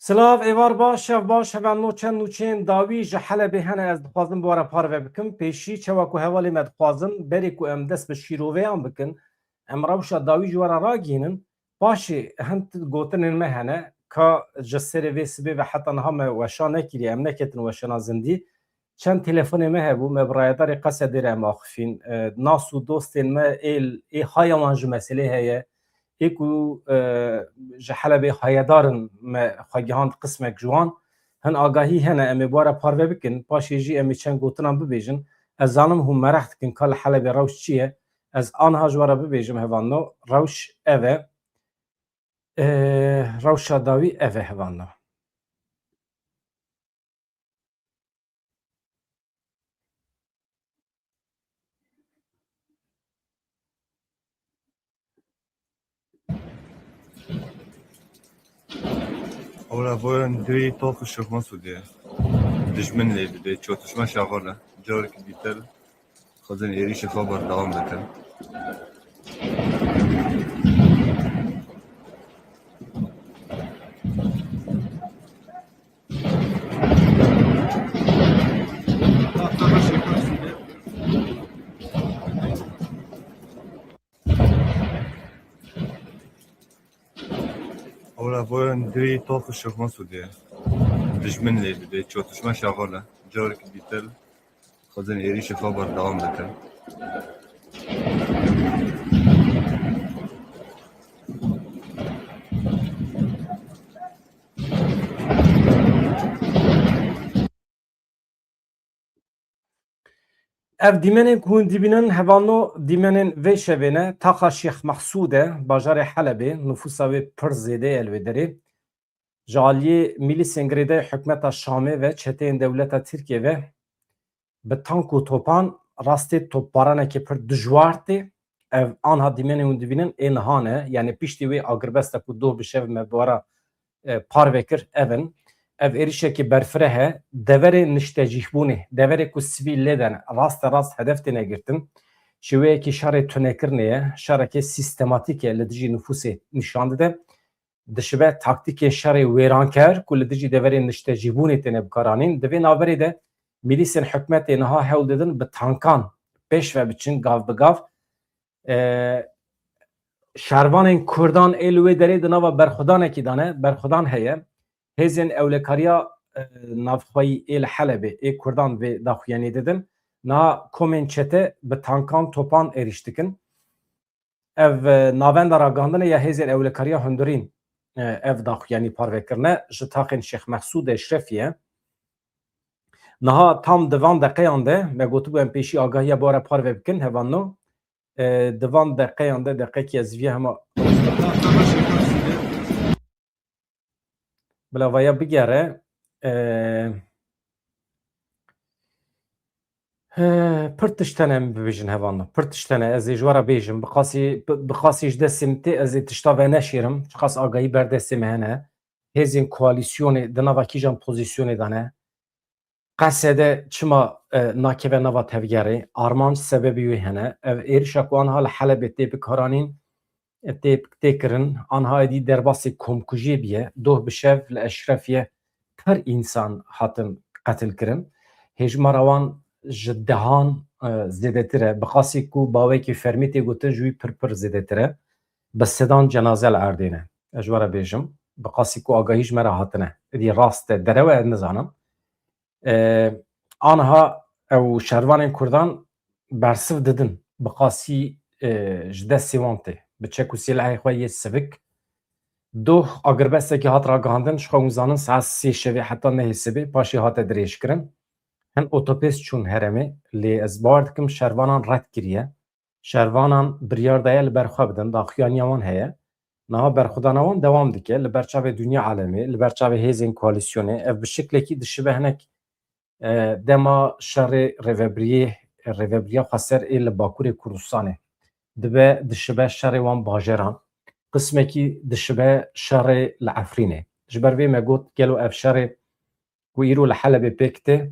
Silav êvar baş ev baş hevan noçen nûçên dawî ji Helebê hene ez dixwazim bi wara parve bikim pêşî çawa ku hevalê me dixwazin berê ku em dest bi şîroveyan bikin em rewşa dawî ji wara ragihînin paşê hin gotinên me hene ka ji serê vê sibê ve heta niha me weşa nekiriye em neketin weşana zindî çend telefonê me hebû me bi rayedarê Qesedê re em axivîn nas û dostên me ê haya wan ji meselê heye ê ku ji Helebê hayedarin me xwegihand qismek ji wan hin agahî hene em ê bi were parve bikin paşê jî em ê çend gotinan bibêjin ez zanim hûn merex dikin ka li Helebê rewş çi ye ez aniha ji were bibêjim hevano rewş ev e rewşa dawî ev e hevano. Ora voyan دوی تاق شخما سودیه دشمن لیده چوتشما شغاله جاری که بیتر خزن ایریش خبر دوام بکن Ora voyan دوی تاق شخما سودیه دشمن لیده چوتشما شغاله جاری که بیتر خزن ایریش خبر دوام بکن Ev dîmenên ku hûn dibînin hevano dîmenên vê şevê ne taxa Şêx Mehsûd e bajarê Helebê nüfusa wê pir zêde ye li wê derê ji aliyê mîlîsên girêdayê hikûmeta Şamê ve çeteyên dewleta Tirkiye ve bi tank û topan rastê topbaranekî pir dijwar tê ev aniha dîmenê hûn dibînin ê niha ne yani piştî wê agirbesta ku doh bi şev me bi wara parve kir evin ev êrişekî berfireh he deverê niştecîhbûnê deverê ku sivîl lêden rast rast hedef têne girtin ji wêyekî şerê tunekirinê ye şerekê sîstematîk ye li dijî nüfusê nîşan dide dişibe taktîkên şerê wêranker ku li dijî deverên niştecîbûnê têne bikaranîn di vê naberê de milîsên hikûmetê niha hewl didin bi tankan pêş ve biçin gav bi gav şervanên Kurdan ê li wê derê di nava berxwedanekî dane berxwedan heye hêzên ewlekariya navxweyî ê li Helebê ê Kurdan vê daxuyanî didin niha komên çete bi tankan topan êriş dikin ev navenda ragihandinê ya hêzên ewlekariya hundirîn ev daxuyanî parvekirine ji taxên Şêx Mehsûd Eşrefî ye niha tam di van deqeyan de me gotibû em pêşî agahiya bi were parve bikin hevano di van deqeyan de deqekî ez vî hema bila vaya bigere pir tiştene em bibêjin hevano pir tiştene ez ê ji were bêjim bixasî ji destê min tê ez ê tişta ve neşêrim çiqas agahî berdestê me hene hêzên koalîsyonê di nava kîjan pozisyonê dane Qesedê çima nakeve nava tevgerê armanc sebebî wê hene ev êrişa ku aniha li Helebê tê bikaranîn tê kirin aniha êdî derbasê komkujiyê bîye doh bi şev li Eşrefiyê pir însan hatin qetil kirin hêjmara wan ji dehan zêdetir e bixasî ku bawekî fermî tê gotin ji wî pir zêdetir e bi sedan cenaze li Erdê ne ez ji were bêjim bixasî ku agahî ji me re hatine êdî rast e derewe ez nizanim aniha ew şervanên Kurdan bersiv didin bixasî ji destê wan tê bi çek û sîlehê xwe yê sivik doh agirbestekî hat ragihandin ji xwe hûn zanin saet sê şevê heta nehê sibê paşê hate dirêjkirin hin otopês çûn herêmê lê ez bawer dikim şervanan red kiriye şervanan biryar daye li ber xwe bidin daxuyaniya wan heye niha berxwedana wan dewam dike li ber çavê Dunya Alemê li ber çavê hêzên koalîsyonê ev bi şeklekî dişibe hinek dema şerê rêveberiya xweser ê li Bakurê Kurdistanê dibe dişibe şerê wan bajaran qismekî dişibe şerê li Efrînê ji ber vê me got gelo ev şerê ku îro li Helebê pêk tê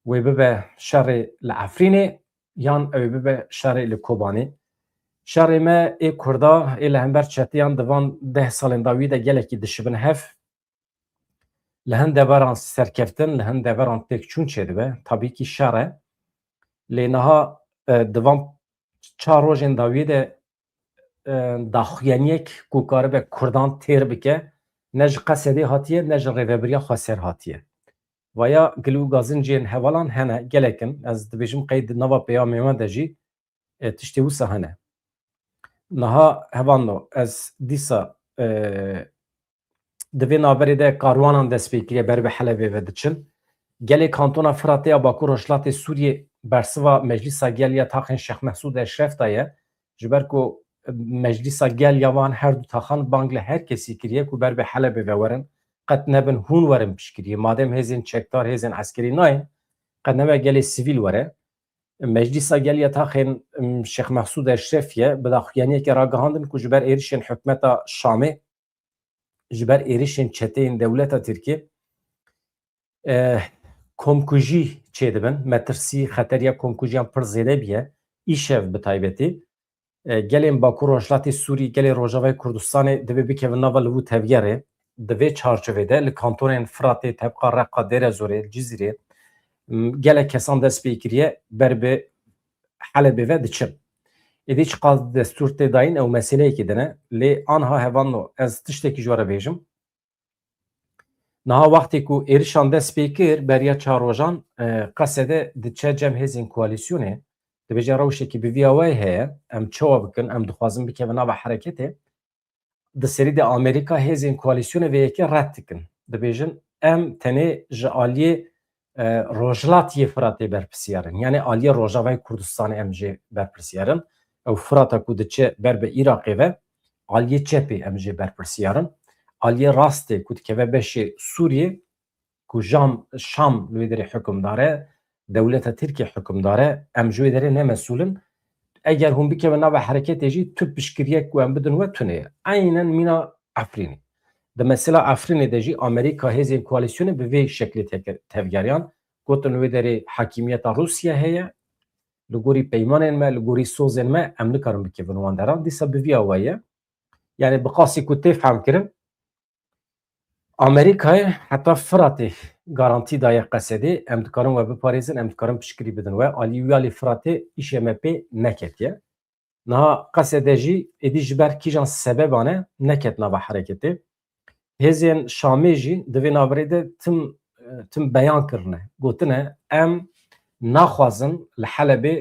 wê bibe şerê li Efrînê yan ew bibe şerê li Kobanê şerê me ê Kurda ê li hember çetiyan di van 10 salên dawî de gelekî dişibin hev لهن دبران سرکفتن لهن دبران تکچون چه دبه tabii ki şare لینها دوام چهار روزن داویده داخویانیک کوکاره به کردان تیر بکه نج قصدی هاتیه نج ریوبریا خسر هاتیه و یا گلو گازن جین حوالان هنه گلکن از دبیجم قید نوا پیامی ما دجی تشتی وسه هنه نها هوانو از دیسا دوی نابری ده کاروانان دست بیکریه بر به حلبه و دچن گلی کانتونا فراتیا باکو رشلات سوریه برسوا مجلسا گلیا تاخن شیخ محسود اشرف دایه جبر کو مجلسا گلیا وان هر دو تاخن بانگل هر کسی کریه کو بر به حلبه و ورن قد نبن هون ورن پشکریه مادم هزین چکتار هزین عسکری ناین قد نبه گلی سیویل وره مجلسا گلیا تاخن شیخ محسود اشرفیه بداخیانیه که راگهاندن کو جبر ایرشن حکمتا شامه جبر ایرشن چتین دولتا ترکیه کمکوژی چه دبن مترسی خطریا کمکوژیان پر زیده بیه ایشف به تایبتی گلیم باکو روشلاتی سوری گلی روژاوی کردستان دوی بکه و نوال و تبیره دوی چارچوه ده لکانتونین فراتی طبقا رقا دیر زوره جزیره گله کسان دست بیکریه بر به حلبه و دچم ایدی چقدر دستور تداین او مسئله ای که دنه لی آنها هوانو از تشتکی جواره بیجم نها وقتی کو ایرشان دست بیکر بریا چاروژان قصده دچه جمع هزین کوالیسیونه دبیجه روشه که به ویاوی هیا ام چوا بکن ام دخوازم بکه و نوع حرکته ده سری ده آمریکا هزین کوالیسیونه و یکی رد کن دبیجن ام تنه جعالی روژلاتی فراتی برپسیارن یعنی آلی روژاوی کردستان ام جه برپسیارن او فراتا کو دچه بر به ایراقی و آلی چپی ام جه برپسیارن آلیه راسته کود که بشه سوریه کو شام لویدری حکم داره دولت ترکیه حکم داره ام جوی داره نه مسئولن اگر هم بکه و نوع حرکت جی تو بشکریه کو ام بدون و تونه عینا مینا افرینی ده مثلا افرینی دجی آمریکا هزین کوالیسیون به وی شکلی تفگریان گوتن لویدری حاکمیت روسیه هیا لگوری پیمان ما لگوری سوزن ما ام نکارم بکه و نوان دارم دیسا به وی آوائیه یعنی بقاسی کو تفهم کرن آمریکای حتی فراتی گارانتی دای قصدی ام دکارم و بپاریزن ام دکارم پشکری بدن و آلیویالی فراتی ایش مپی نکتیه نه قصده جی ادی جبر کیجان سببانه نکت نوا حرکتی هزین شامی جی دوی نابریده تم بیان کرنه گوتنه ام نخوازن لحلبه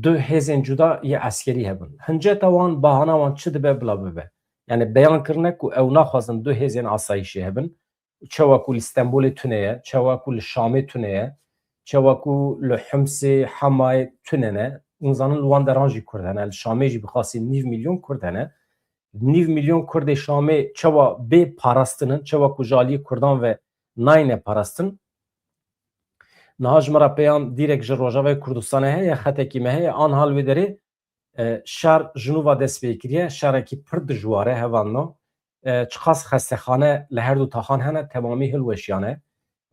دو هزین جدا یه عسکری هبن هنجه توان بهانه وان چه دبه بلا ببه yani beyan kırnak ku ev naxwazin du hêzên asayişê hebin çawa ku li Stenbolê tuneye çawa ku li Şamê tuneye çawa ku li Himsê Hemayê tunene înzanin li wan deran jî Kurd hene li Şamê jî bixwasî 9 milyon Kurd hene 9 milyon Kurdê Şamê çawa bê parastinin çawa ku ji aliyê Kurdan ve nayne parastin niha ji me re pêyan dîrek ji Rojavayê Kurdistanê heye xetekî me heye an hal wê derê شهر جنوبا دست بکریه شهرکی پر دجواره هوانو چخاص خستخانه لهر دو تاخان هنه تمامی هلوشیانه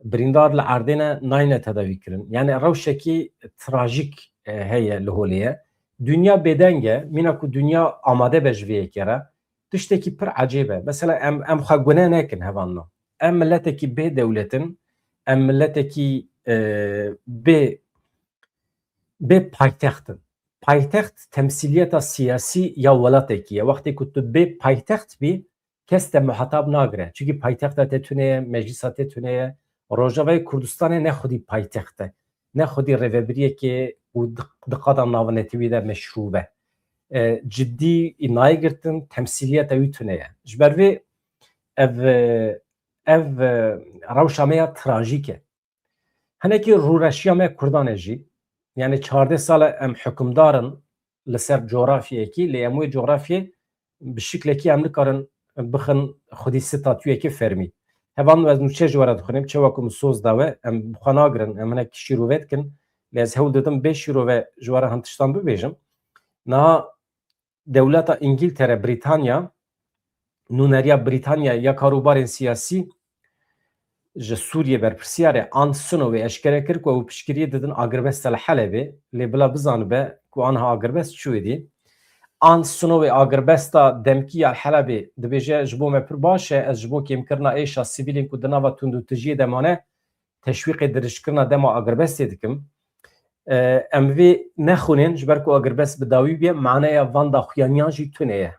بریندار لعردینه ناینه تداوی کرن یعنی روشکی تراژیک هیه لهولیه dünya bedenge mina ku dünya amade bejviye kere tişteki pir acebe mesela em xagune nekin hevanno em milleteki be devletin em milleteki be paytextin پایتخت تمثیلیت سیاسی یا ولاتکیه وقتی که تو به پایتخت بی کس te محتاب ناگره چونکه پایتخت تتونه مجلس تتونه روجاوی کردستان نه خودی پایتخته نه خودی ریوبریه که و دقیقا ناونتوی ده مشروبه جدی اینای گرتن تمثیلیت ویتونه جبروی ev روشامه تراژیکه هنه که رورشیامه کردانه جی yani 14 sal em hükümdarın li ser coğrafyayekî li hemû coğrafyê bi şiklekî em nikarin bixin xwedî statûyekî fermî hevan ez nûçe ji were dixwînim çawa ku min soz dawe em xwe nagirin em hinek şîrovê dikin lê ez hewl didim bê şîrove ji were hin tiştan bibêjim niha dewleta İngîltere Brîtanya nûneriya Brîtanya ya karûbarên siyasî ji Sûriye berpirsiyarê an sino wê eşkere kir ku ew piştgiriyê didin agirbest li Helebê lê bila bizanibe ku anha agirbest çû dî آن سنو آگربستا دمکی الحلبی دبیجه جبو مپر باشه از جبو کم کرنا ایشا سیویلین کدنا و تندو تجیه دمانه تشویق درش کرنا دما آگربستی دکم ام وی نخونین جبر کو آگربست بداوی بیه معنی واندا خویانیان جی تونه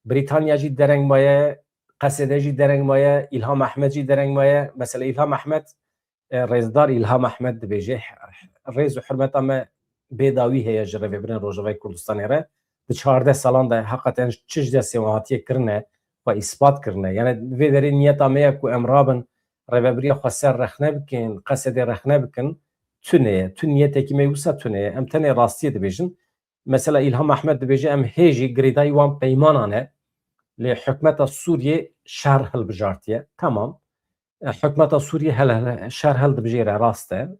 بریتانیا جی درنگ مایه قصیده جی درنگ مایه الهام احمد جی درنگ مایه مثلا الهام احمد رئیسدار الهام احمد دبیجه رئیس و حرمت اما بداوی هیا جربه برن روجوای کردستان ره به 14 سالان ده حقیقتا چش دستی وهاتی کرنه و اثبات کرنه یعنی وی داری نیت امیا کو امرابن ربابری خسر رخنه بکن قصد رخنه بکن تونه تو نیت کی میوسا تونه ام تنه راستی دبیجن مثلا الهام احمد دبیجه ام هیجی گریدای وان پیمانانه لحکومت سوریه شرح البجارتیه تمام حکومت سوریه هل شرح البجیره راسته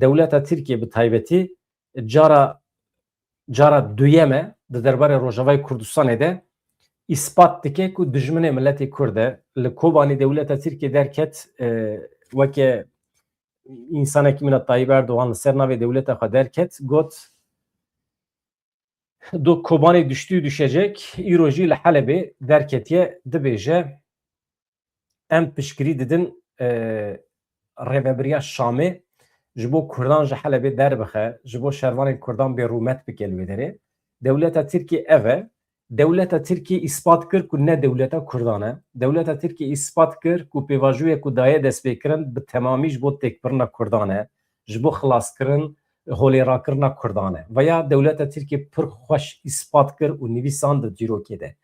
دولت ترکیه به تایبتی جارا دویمه در دربار روجاوای کردستان ده اثبات دکه که دشمن ملت کرده لکوبانی دولت ترکیه درکت وکه انسان که من طایب اردوغان سرناوی دولت خود درکت گوت دو کوبانی düşecek ایروژی لحلبه درکتیه دبیجه ام پشکری دیدن ریبریا شامی جبو کردان جحلبه در بخه جبو شروان کردان به رومت بکلوی داره دولت ترکیه اوه دولت ترکیه اثبات کرد که نه دولت کردانه دولت ترکیه اثبات کرد که پیواجوی که دایه دست بکرن به تمامی جبو تکبرنا کردانه جبو خلاص کرن هولی را کرنا کردانه و یا دولت ترکیه پر خوش اثبات کرد و نویسان جیرو کده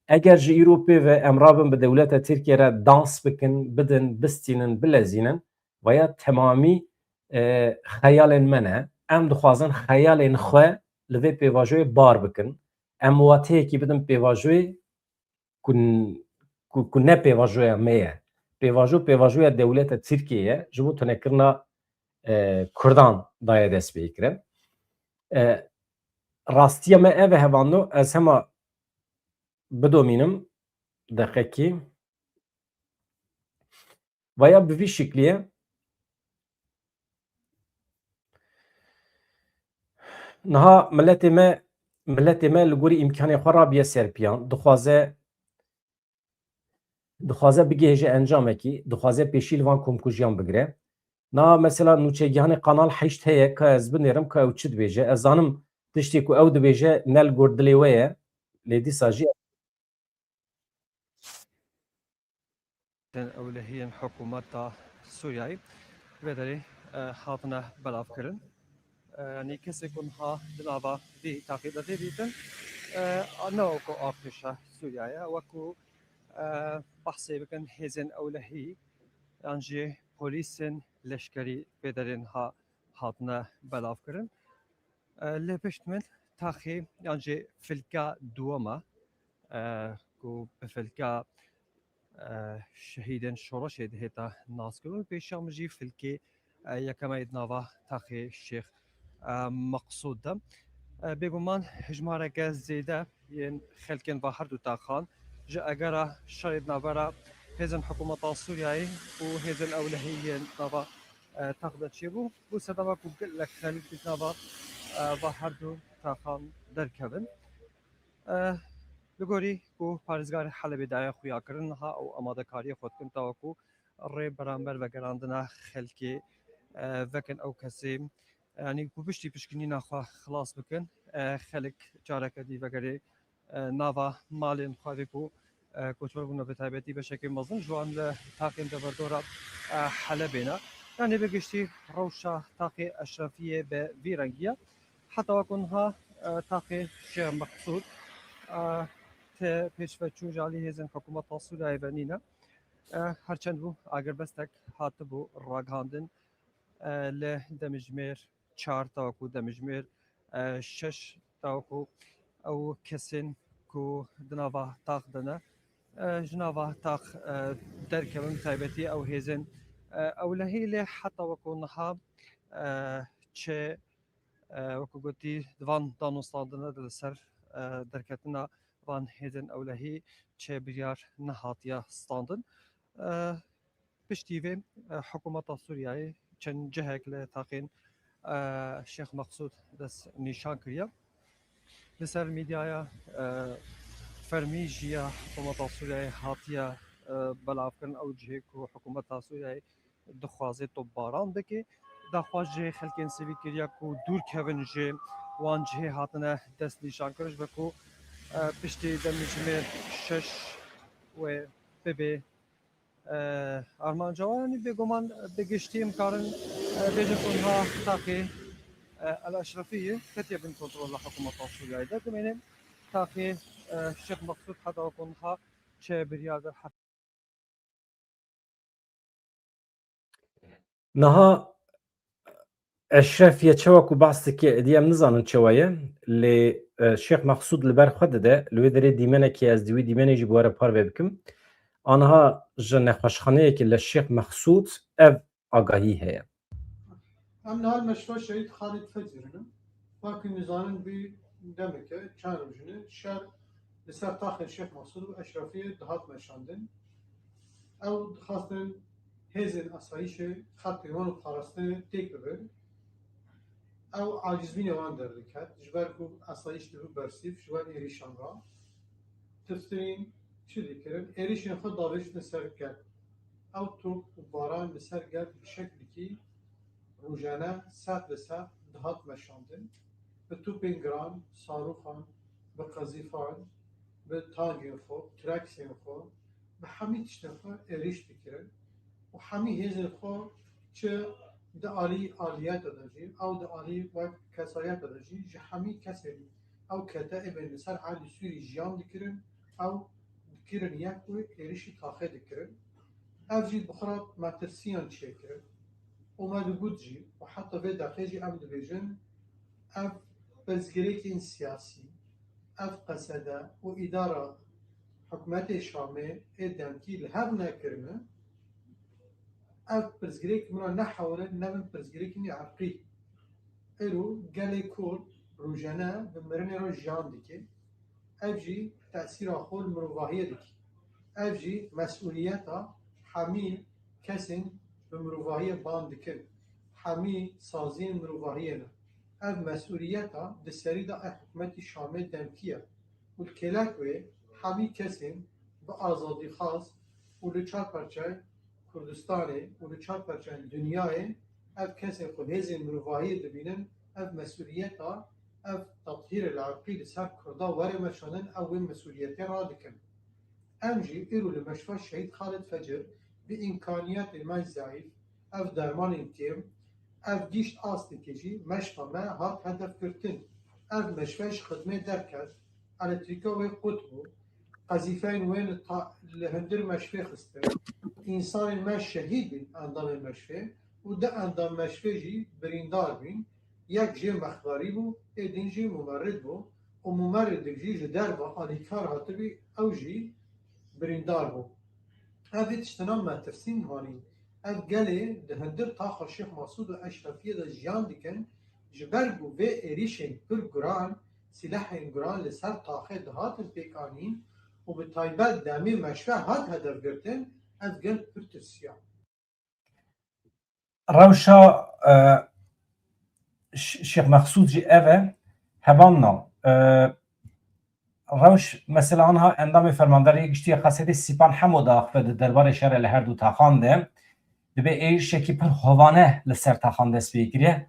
اگر جی ایروپی و امرابن به دولت ترکیه را دانس بکن بدن بستینن بلزینن و یا تمامی خیال منه ام دخوازن خیال خواه لوی پیواجوی بار بکن ام واته کی بدن پیواجوی کن نه پیواجوی میه پیواجوی دولت ترکیه جمو تنکرنا کردان دایه دست بیکرن راستیه ما اوه هوانو از همه بدومینم دقیقی و یا بوی شکلیه نها ملت ما لگوری امکان خرابیه سرپیان دخوازه بگه هجه انجامه کی دخوازه پیشیل وان کمکوژیان بگره نا مثلا نوچگیان قنال حشت هیه که از بنیرم که او چید بیجه از زانم تشتی که او دو بیجه نل گردلیوه لیدی ساجی اولهی حکومت سوریایی بدری هاتنا بلاف کرن یعنی کسی کنها دنوا دی تاقید دیدن آنها کو آفریشا سوریایی و کو بحثی بکن هزن اولهی انجی پلیسن لشکری بدرین ها هاتنا بلاف کرن لپشت من تاخی انجی فلکا دوما کو بفلکا شهیدن شورش هتا ناس کرد پیشام جی فلکی یکم ادناوا تاخی الشيخ مقصود دم بگمان هجماره که زیده ین خلکن و هر دو تاخان جا اگر شرید نبرا هزن حکومت سوریایی و هزن اولهی نبا تاخد چی بو بو صدا کو گل خلک نبا و هر دو تاخان در کبن لگوری کو پارزگار حلبی دای خویا کرن ها او آماده کاری خود کن تا کو ری برانبر و گراندنا خلکی وکن او کسی یعنی کو بشتی پشکنی نخوا خلاص بکن خلک جارک دی وگری نوا مالین خواهی کو کوچور بنا به تایبتی به شکل مزن جوان تاقیم دبردورا حلبینا یعنی بگشتی روشا تاقی اشرافیه به ویرنگیه حتی وکنها تاقی شیخ مقصود پیشوچو جالی هزن حکومت سوریای بنینا هرچند بو اگر بستک هات بو راگاندن ل دمجمیر 4 تاکو دمجمیر 6 تاکو او کسین کو دناوا تاق دنا جناوا تاق درکم تایبتی او هزن او لهیله حتی وکونها چه وکو گوتی دوان دانوستاندنه دلسر درکتنا وان هیدن اولهی چه بیار نهاتیا ستاندن پشتیوه حکومت سوریایی چند جهک لتاقین شیخ مقصود دست نشان کریا لسر میدیایا فرمی جیا حکومت سوریای هاتیا بلافکن او جه کو حکومت سوریای دخوازه تو باران دکی دخواجه خلکن سوی کریا کو دور کون جه وان جه هاتنه دست نیشان کرش و کو پشتی دمیجمه شش و ببه آرمان جوانی بگمان بگشتیم کارن بیجه کنها تاقی الأشرفية كتب من كنترول حكومة سوريا ده كمان تاقي الشيخ مقصود حتى وكونها برياد الحق نها اشرف يتشوى كو باستكي ديام نزانن شوية اللي الشيخ مقصود لبر خود ده لو دري ديمانه كي از دوي ديمانه جي بواره بار بكم آنها جن خوشخانه که للشيخ مقصود اف آگاهی هي ام نهال مشروع شهيد خالد فجرنا لكن نزانن بي دمكه كانوا جنه شر لسر تاخر الشيخ مقصود واشرفيه دهات مشاندن او خاصة هزن اسايش خط ايمان وخارستن تيك ببر او عاجزبين وان دردكات جبركو اسايش دهو برسيف جوان ايريشان را تفترين شو ذكرن ايريشان خود داوش نسر كات او توب وباران نسر كات بشكل كي روزانه ساعت به ساعت دهات مشاندن به توپین گران، صاروخان، به قذیفان، به تانگین خو، تراکسین خو، به همه تشتن خو ایریش بکرن و همه هزن خو چه ده عالی عالیت دادجی او ده عالی و کسایت دادجی جه همه کسی او کتا ابن سر عالی سوری جیان دکرن او دکرن یک و ایریشی تاخه دکرن او جید بخورات مترسیان چه کرن وما دبوجي وحتى في دقيقة أم دبيجن أف بزجريكين سياسي أف قصدا وإدارة حكومة الشامية إدم كي لهبنا كرنا أف بزجريك منا نحاول نبن بزجريكني عرقي إلو جالي كور روجانا بمرني روجان ديكي أفجي تأثير أخول مروفاهية ديكي أفجي مسؤوليتها حمي كسن بمروفاهية باندكن حمي سازين مروفاهية اف مسؤوليتها دسريدا حكومة الشامية دمكية والكلاكوي حمي كسن بآزادي خاص ولچار پرچای کردستانه ولچار پرچای دنیای اف کسن خود هزین مروفاهية دبینن اف مسؤوليتها اف تطهير العرقي لسر كردا ورمشانن او مسؤوليتها رادكن امجي ايرو لمشفى الشهيد خالد فجر بإمكانيات الماء ضعيف اف درمان انتيم اف گیشت آستی کجی مشفى ما هات هدف کرتن اف مشفاش خدمه درکت الکتریکا و قطبو قذیفین وین لهندر مشفى خسته انسان ما شهید بین اندام مشفى و ده اندام مشفى جی بریندار بین یک جی مخباری بو ایدین جی ممرد بو و ممرد جی جدر با آلیکار هاتبی او جی بریندار بو هذه تشتنام ما تفسين هاني الجلي دهندر تاخر الشيخ مقصود وأشرفية ده جيان دكن جبرجو في إريشين كل جران سلاحين جران لسر تاخر دهات البيكانين وبالتايبات دامي مشفى هاد هدف قرتن الجل برتسيا روشا الشيخ مقصود جي ايفا هباننا روش مثلا آنها اندام فرمانداری گشتی قصیده سیپان همو داخل دربار شهر لهر دو تاخانده به ایرشه که پر خوانه لسر تاخانده است بگیره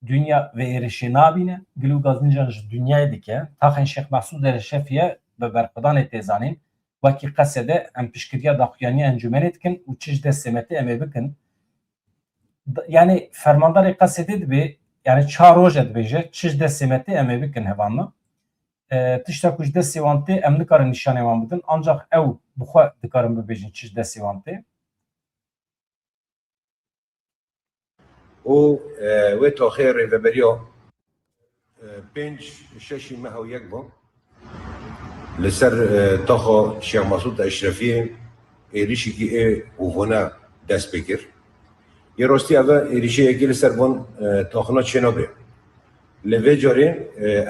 دنیا و ایرشه نابینه گلو گازنجانش دنیای دیگه تاخن شیخ مقصود در شفیه به برقدان تیزانیم و کی قصیده ام پیشکریا داخیانی انجمنت کن و چیز دستمتی امی بکن یعنی فرمانداری قصیده به یعنی 4 روز بیجه چیز دستمتی امی بکن هوانه تشتا کج دستی وانتی ام نکارن نشانه وان بدن ancak ev buxa dikarin bibêjin çiş destî wantê û wê toxê rêveberiya 5-6 meha yek bû li ser taxa Şeyh Mesûd Eşrefî êrişekî ê ûvona dest pê kir. Yê rastî ev êrişeyekî li ser van taxina çê nabe. Li vê carê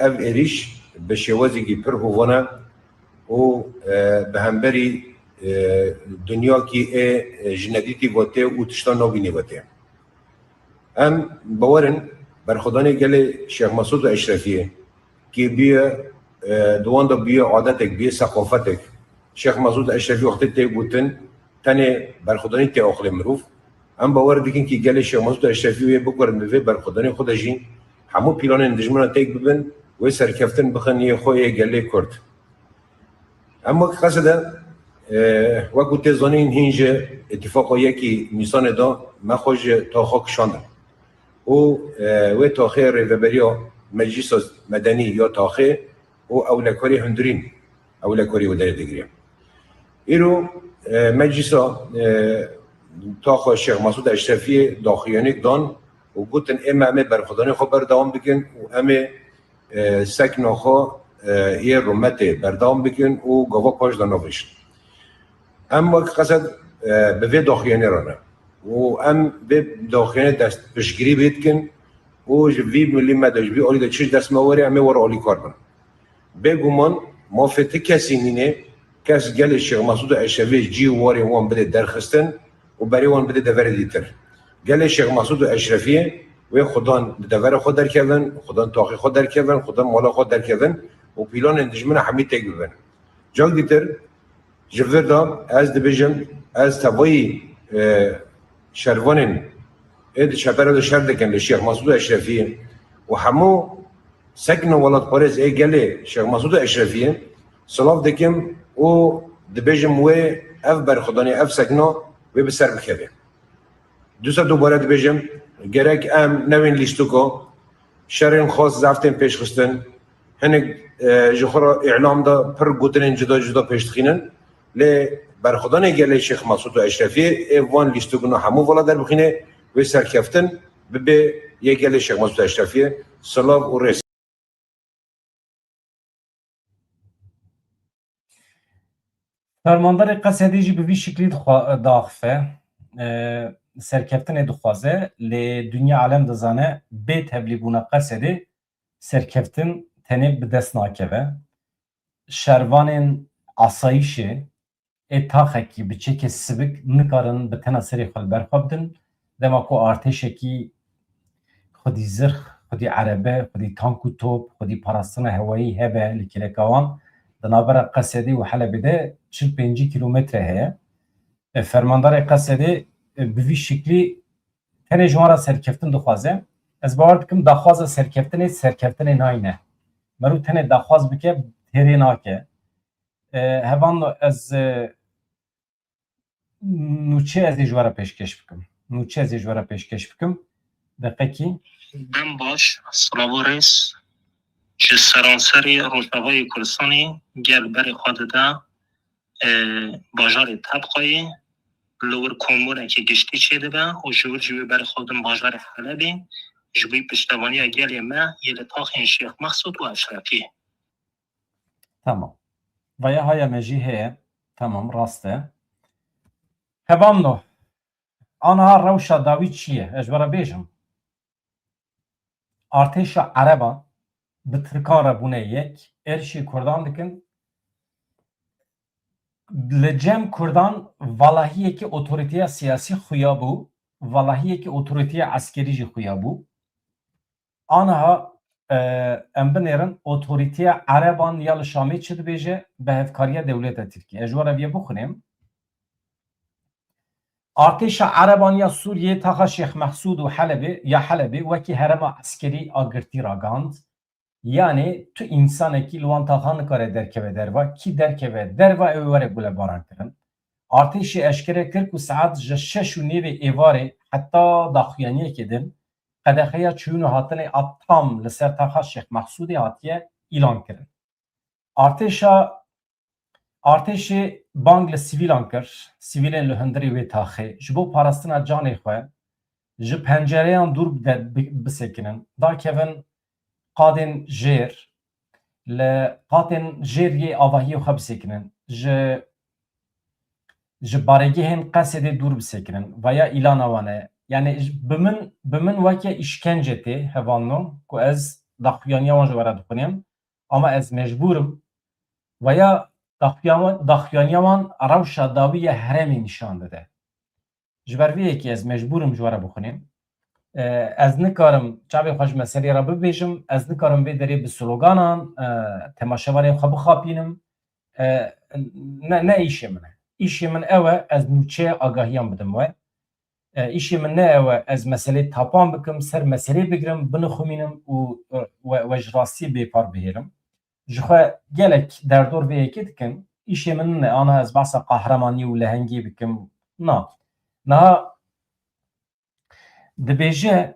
ev êriş به شێوەزێکی پڕ هۆڤۆنە û bi hemberî dunyakî ê jinedîtî vetê û tişta nabînê vetê. Em bawerin berxwedanê gelê Şeyh Mesûd Eşrefî kê bûye دوان دا بیه عادتک بیه ثقافتک شیخ مسعود اشرفی وقتی تی گوتن تنه برخودانی تی آخل مروف ام باور دیگن که گل شیخ مسعود اشرفی وی بکرن به برخودانی خود جین همو پیلان دجمن تیک ببن و سرکفتن بخن یه خوی گله کرد اما قصد وقتی تزانین هنج اتفاق یکی نیسان دا ما خوش تا خاک شاندم و تاخیر ریوبریا مجلس مدنی یا تاخیر و اولکاری هندرین اولکاری و داره دیگریم ایرو مجلس تاخ شیخ مسعود اشرفی داخیانی دان و گوتن همه برخودانی خو بردام بکن و همه سکن خو یه رومت بردام بکن و گوا پاش دانوشن اما قصد به داخیانی رانه و ام به داخیانی دست پشگیری بید کن و جوی ملی مداج بی آلی دا چیز دست مواری همه ور آلی کار بن بگومان مافته کسی نینه کس گل شیخ مسعود اشرفی جی واری وان بده درخستن و برای وان بده دور دیتر گل شیخ مسعود اشرفی و خودان دور خود در کردن خودان تاخی خود در کردن خودان مالا خود در کردن و پیلان اندجمن حمید تک ببن جاگ دیتر جفر دا از دبیجم از تبایی شروانین اید شپره دا شر دکن لشیخ مسعود اشرفی و همو سکن ولاد پارز ای گله شیخ مسعود اشرفی سلاف دکم و دبیجم و اف برخودانی اف سکنا و بسر بکره دوستا دوباره دبیجم گرک ام نوین لیستو که شرین خاص زفتن پیش خستن هنگ جخورا اعلام دا پر گوتنین جدا جدا پیش تخینن لی برخودانی گله شیخ مسعود اشرفی ایوان لیستو کنو همو والا در بخینه و سرکفتن به یک گله شیخ مسعود اشرفی سلاف و رس فرماندار قصدی جی به وی شکلی داخفه سرکفتن دخوازه لی دنیا عالم دزانه به تبلیغونه قصدی سرکفتن تنه به دست ناکوه شروان آسایشه اتاقی بچه که سبک نکارن به تنه سری خال برخوابدن دما کو ارتشکی خودی زرخ خودی عربه خودی تانک و توپ خودی پاراستان هوایی هبه لکلکوان دنابر قصدی و حلبه ده 45 کیلومتر هه فرماندار قصدی به وی شکلی تنه جوارا سرکفتن دخوازه از باور بکم دخواز سرکفتن ناینه مرو تنه دخواز بکه تیری ناکه هوان از نوچه از جوارا پیشکش بکم دقیقی دم باش سلام رئیس چه سرانسری روشنهای کردستانی گل بر خود ده باجار طبقایی لور کومونه که گشتی چیده به و جور جوی بر خودم باجار حلبی جوی پشتوانی گل ما یه لطاق شیخ مسعود و اشرفی تمام و یا های مجیه تمام راسته هوانو آنها روشا داوی چیه اجبارا بیجم ارتش عربا به ترکان را بونه یک ارشی کردان دکن لجم کردان والهیه که اتوریتی سیاسی خویا بو والهیه که اتوریتی عسکری جی خویا بو آنها ام بنیرن اتوریتی عربان یا لشامی چه بیجه به هفکاری دولت ترکیه اجوارا بیه بخونیم ارتش عربان یا سوریه تاخا شیخ مسعود و حلبی وکی هرم عسکری آگرتی راگاند یعنی تو انسان کی لوان تاخان کاره درکه دروا کی درکه دروا ایواره گله باران کرن ارتش اشکره کرد و ساعت 6 و نیو ایواره حتی داخیانیه کدن قدخیا چون هاتن اتام لسر تاخا شیخ مسعود هاتیه اعلان کرد ارتش بانگل سیویل انکر سیویل لهندری و تاخه جبو پاراستنا جان خو ج پنجره ان دور بسکنن دا کevin قادن جير لقاتن جير يه آواهی خو بسکنن ج بارگیهن قصد دور بسکنن و یا ایلان آوانه یعنی بمن وکی اشکنجه تی هوانو که از داخیانی وان جوارد کنیم اما از مجبورم و یا داخیانی وان روشا داوی حرمی نشان داده جبرویه که از مجبورم جواره بخونیم ez nikarim çavê xwe ji meselê re bibêjim, ez nikarim vê derê bi sloganan temaşevanên xwe bixapînim. Ne îşê min e. İşê min ew e ez nûçe agahiyan bidim we. İşê min ne ew e ez meselê tapan bikim, ser meselê bigirim, binixwînim û ji rastî bêpar bihêrim. Ji xwe gelek derdor vê yekê dikin, işê min ne ana ez behsa qehremanî û lehengî bikim. Na. Niha dibêje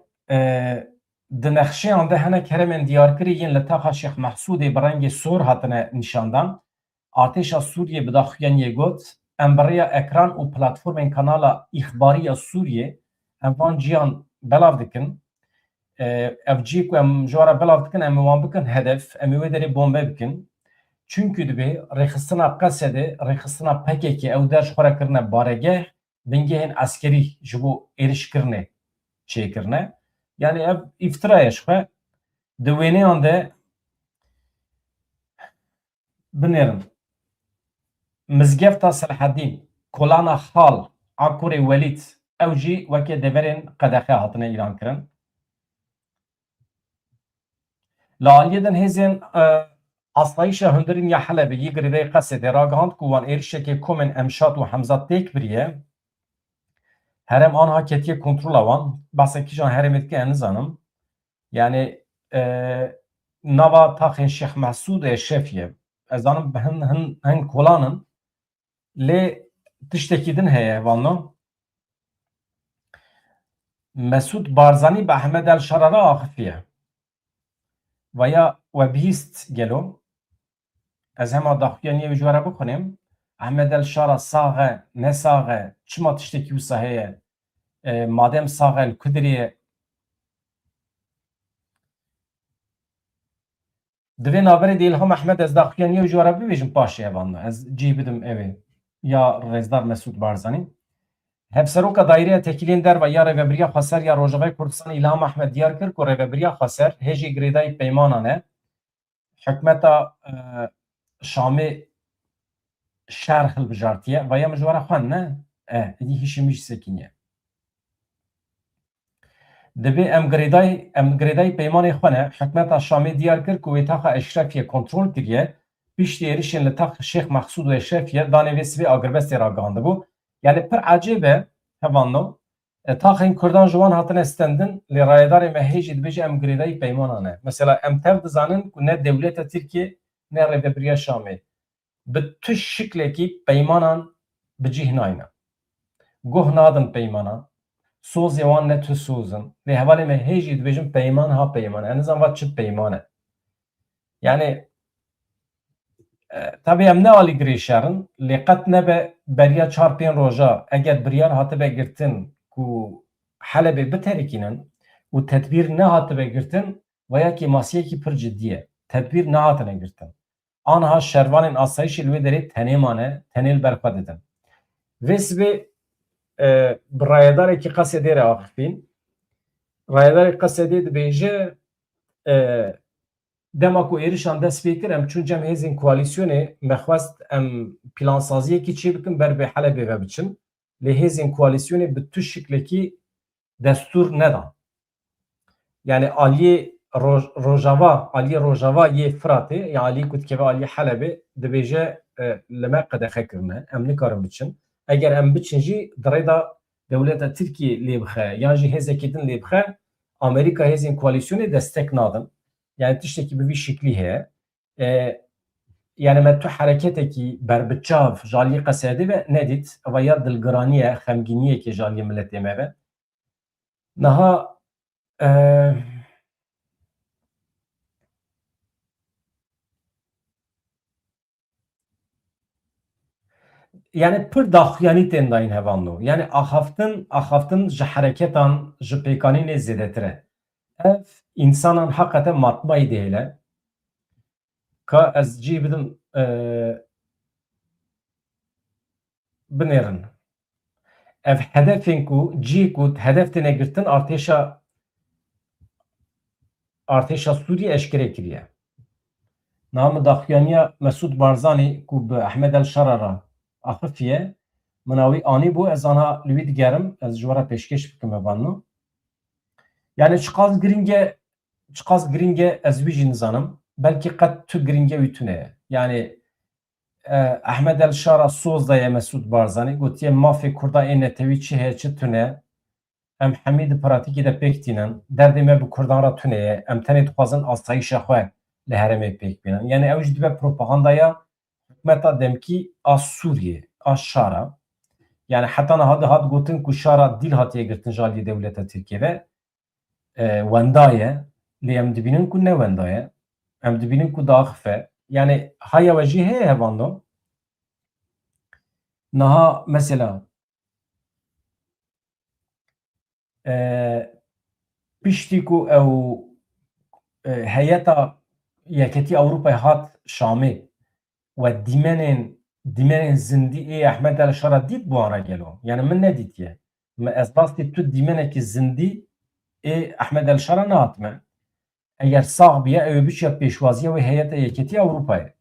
di nexşeyan de hinek heremên diyarkirî yên li taxa Şêx Mehsûdê bi rengê sor hatine nîşandan. Artêşa Sûriyê bi daxuyaniyê got em bi rêya ekran û platformên kanala îxbarî ya Sûriyê em van ciyan belav dikin. Ev cî ku em ji were belav dikin em ê wan bikin hedef, em ê wê derê bombe bikin. Çünkü dibe rêxistina Qesedê, rêxistina PKK ew der ji xwe re kirine baregeh, bingehên eskerî ji bo êrişkirinê çêkirine. Yani ev îftira ye ji xwe. Di wêneyan de binêrin. Mizgefta Selhedîn, Kolana Xal, Akurê Welîd ew jî wekê deverên qedexe hatine îlan kirin. Li aliyê din hêzên asayişa hundirîn ya Helebê yê girêdayê Qesedê ragihand ku wan êrişekê komên Emşat û Hemzat têk biriye. Herem anha ketiye kontrola wan. Behsa kîjan herêmê dike ez nizanim. Yani nava taxên Şêx Mehsûdê şefiye. Ez zanim hin kolanin lê tiştekî din heye vano. Mesûd Barzanî bi Ehmed el Şarara axifiye. Veya we bihîst gelo. Ez hema daxuyaniyê wê ji were bixwînim. Ehmed el Şara sax e, ne sax e, çima tiştekî wisa heye. Madem sax e li ku dirê divê naberê de İlham Ehmed ez daxuyaniyê wê ji were bibêjim paşê evan. Ez cî bidim evê. Ya Rêzdar Mesûd Barzanî. Hevseroka daîreya tekilên derve ya Rêveberiya Xweser ya Rojavayê Kurdistanê İlham Ehmed diyar kir ku Rêveberiya Xweser hêjî girêdayî peymanan e. Hikûmeta Şamê şer hilbijartiye ve ya min ji were xwe ne? Êdî hîşî min jî sekîniye. Dibe em girêdayî peymanê xwe ne, hikûmeta Şamê diyar kir ku wê taxa Eşrefiyê kontrol kiriye, piştî êrişên li tax Şêx Mehsûd û Eşrefiyê danê vê sivê agirbestê ragihandibû. Yani pir ecêb e hevano taxên Kurdan ji wan hatine stendin lê rayedarê me hêjî dibêje em girêdayî peymanan e. Mesela em tev dizanin ku ne dewleta Tirkiye ne Rêveberiya Şamê bi tu şiklekî peymanan bi cih nayîne. Goh nadin peymanan. Sozê wan ne tu sozin. Lê hevalê me hêjî dibêjin peyman ha peyman. Ez nizam va çi peyman e. Yani tabii em ne alî girê şerin lê qet nebe beriya çar pên roja eger biryar hatibe girtin ku Helebê biterikînin û tedbîr ne hatibe girtin veyakî masiyekî pir cidî ye. Tedbîr ne hatine girtin. Anha şervanên asayişê li wê derê tenê mane, tenê li ber xwe didin. Vê sibê bi rayedarekî Qesedê re axivîn. Rayedarê Qesedê dibêje dema ku êrişan dest pê kir em çûn cem hêzên koalîsyonê me xwest em plansaziyekî çê bikin ber bê Helebê ve biçin. Lê hêzên koalîsyonê bi tu şiklekî destûr nedan. Yani aliyê Rojava yê Firatê ya aliyê ku dikeve aliyê Helebê dibêje li me qedexe kirine. Em nikarin biçin. Eger em biçin jî di rêda dewleta Tirkiye lê bixe yan jî hêzekî din lê bixe Amerîka hêzên koalîsyonê destek nadin. Yani tiştekî bi vî şiklî heye. Yani me tu hereketekî berbiçav ji aliyê Qesedê ve nedît ve ya dilgiraniyê, xemgîniyekê ji aliyê milletê me ve. Niha yani pir daxuyanî tên dayîn hevanno. Yani axaftin ji hereketan ji pêkanînê zêdetir e. Ev insanan hakikaten matmayî dihêle. Ka ez cî bidim binêrin. Ev hedefên ku cî ku hedef têne girtin artêşa Sûriye eşkere kiriye. Nam daxuyaniya Mesûd Barzanî ku bi Ehmed el Şarara axifiye min awî anî bû ez anha li wî digerim ez ji were pêşkêş bikim evanno. Yani çıkaz gringe ez bijî nizanım. Belki qet tu gringe ütüne. Yani Ahmed El Şara Sozda'ya Mesut Barzani gotiye mafê Kurda ê netewî çi heye çi tune. Em hemî di pratikî de pêk tînin. Derdê me bi Kurdan ra tune ye. Em tenê dixwazin asayişa xwe li herêmê pêk bînin. Yani ew jî dibe propagandaya hikûmeta demkî a Sûriye, a Şara. Yani heta niha hat gotin ku Şara dîl hatiye girtin ji aliyê dewleta Tirkiye ve wenda ye. Lê em dibînin ku ne wenda ye. Em dibînin ku diaxife. Yani haya we jî heye hevando. Niha mesela piştî ku ew heyeta Yeketî Ewropayê hat Şamê ve dîmenên zindî ê Ehmed El Şara dît bu wan re gelo. Yani min nedîtiye. Me ez rastî tu dîmenekî zindî ê Ehmed El Şara nehatime. Eger sağ biye ew biçya pêşwaziya wê heyeta Yeketî Ewropayê.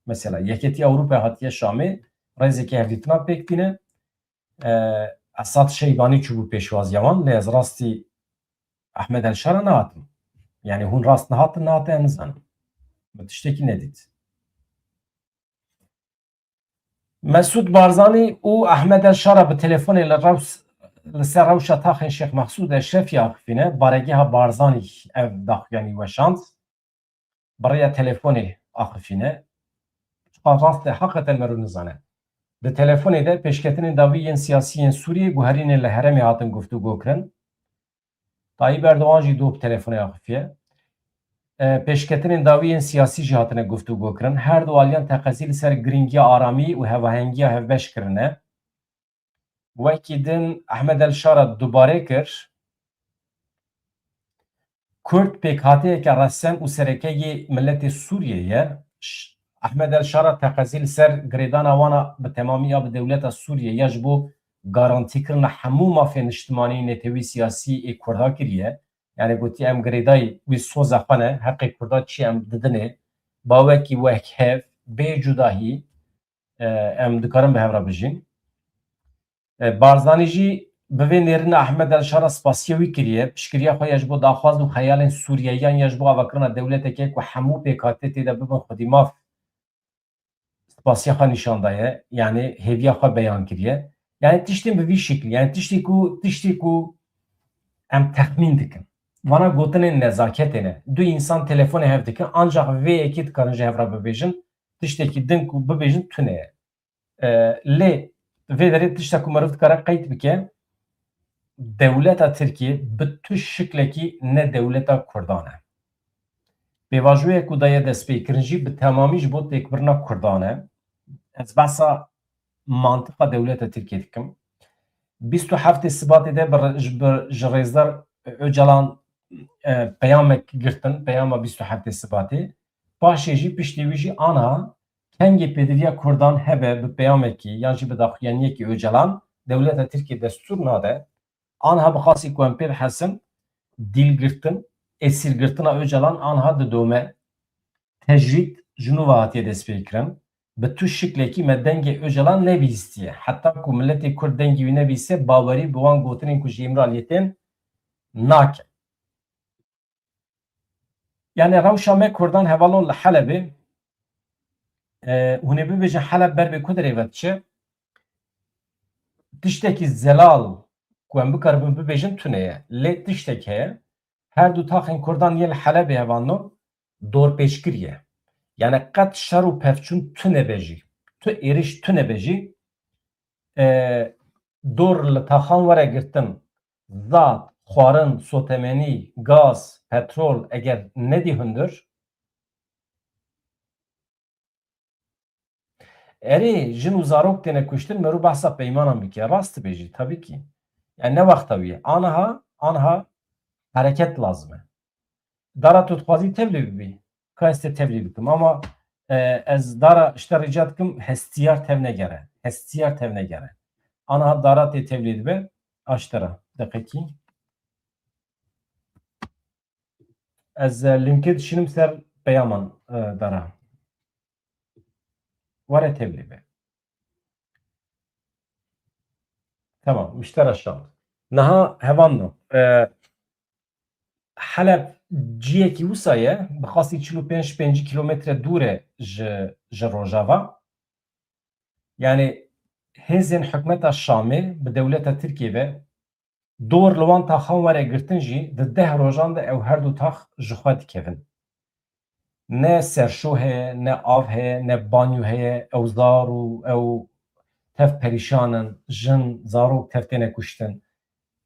Mesela Yeketî Ewropayê hatiye Şamê rêzekî hevdîtina pêk bîne. Esad Şeybanî çûbû pêşwaziya wan lê ez rastî Ehmed El Şara nehatim. Yani hûn rast nehatin nehate nizanim. Bi tiştekî nedît. Mesut Barzani û Ehmed El Şara bi telefonê li ser rewşa taxên Şêx Mexsûd Eşrefî axivîne baregeha Barzanî ev daxuyanî weşand bi rêya telefonê axivîne rastê heqeten me rû nizane. Di telefonê de pêşketinên dawî yên siyasî yên Sûriyê guherînê li herêmê hatin guftûgû kirin. Tayyip Erdoğan jî doh bi telefonê axifiye. Pêşketinên dawî yên siyasî jî hatine guftûgû kirin. Her du aliyan teqezî li ser giringiya aramî û hevahengiya hevbeş kirine. Wekî din Ehmed El Şara dubarê kir. Kurd pêkhatiyeke resen û serekeyê milletê Sûriyê ye. Ehmed El Şara teqezî li ser girêdana wana bi temamî ya bi dewleta Sûriyê ya ji bo garantîkirina hemû mafên niştimanî netewî siyasî ê Kurda kiriye. Yani gotiye em girêdayî wî soza xwe ne heqê Kurda çi em didinê bawekî wekhev bê cudahî em dikarin bi hev re bijîn. Barzanî jî bi vê nêrîna Ehmed El Şara spasiya wî kiriye. Piştgiriya xwe ya ji bo daxwaz û xeyalên Sûriyeyan ya ji bo avakirina dewleteke ku hemû pêkhatiyê tê de bibin xwedî maf spasiya xwe nîşan daye. Yani hêviya xwe beyan kiriye. Yani tiştên bi vî şeklî. Yani tiştê ku em texmîn dikin. Vana gotinên nezaketê ne. Du însan telefonê hev dikin ancak vê yekî dikarin ji hev re bibêjin tiştekî din ku bibêjin tune ye. Lê vê derê tiştek ku meriv dikare qeyd bike dewleta Tirkiye bi tu şiklekî ne dewleta Kurdan e. Pêvajoyek ku daye destpêkirin jî bi temamî ji bo têkbirina Kurdan e. Ez behsa mantıqa dewleta Tirkiye dikim. 27 Sibatê de ji rêzdar Öcalan peyamek girtin, peyama 27 Sibatê. Paşê jî piştî wî jî aniha kengê pêdiviya Kurdan hebe bi peyamekî yan jî bi daxuyaniyekî Öcalan dewleta Tirkiye destûr nade. Aniha bixwasî ku em pê bihesin dîlgirtin, esîrgirtina Öcalan aniha didome tecrîd ji nû ve hatiye destpêkirin. Bi tu şiklekî me dengê Öcalan nebîstiye. Heta ku milletê Kurd dengî wî nebîste bawerî bi wan gotinên ku ji îmraliyetên nake. Yani rewşa me Kurdan hevalon li Helebê hûn ê bibêjin Heleb ber bê ku derê ve diçe tiştekî zelal ku em bikaribin bibêjin tune ye. Lê tiştek heye her du taxên Kurdan yên li Helebê hevano dorpêçkir ye. Yani qet şer û pevçûn tu nebejî. Tu êriş tu nebejî dor li taxan were girtin zat, xwarin, sotemenî, gaz, petrol eger nedî hundir erê jin û zarok têne kuştin merû behsa peymanan bike. Rast dibêjî tabii ki. Yani ne wexta wî ye. Aniha hereket lazım e. Dara tu dixwazî tevlî bibî. Ka ez tê tevlî bikim ama ez dara işte rica dikim hestiyar tev negere. Hestiyar tev negere. Aniha dara tê tevlî dibe aştera. Deqekî. Ez linkê dişinim ser peyaman dara. Were tevlî be. Tamam, müşter aşağı. Naha hevando. حلب جیەکی وسایە بەخواستی 45 کیلومتر دوورە ji Rojava yani hêzên hikûmeta Şamê bi dewleta Tirkiye ve dor li wan taxan were girtin jî di 10 rojan de ew her du tax ji xwe dikevin. Ne serşo heye, ne av heye, ne banyo heye, ew zar û ew tev perîşanin, jin, zarok tev têne kuştin.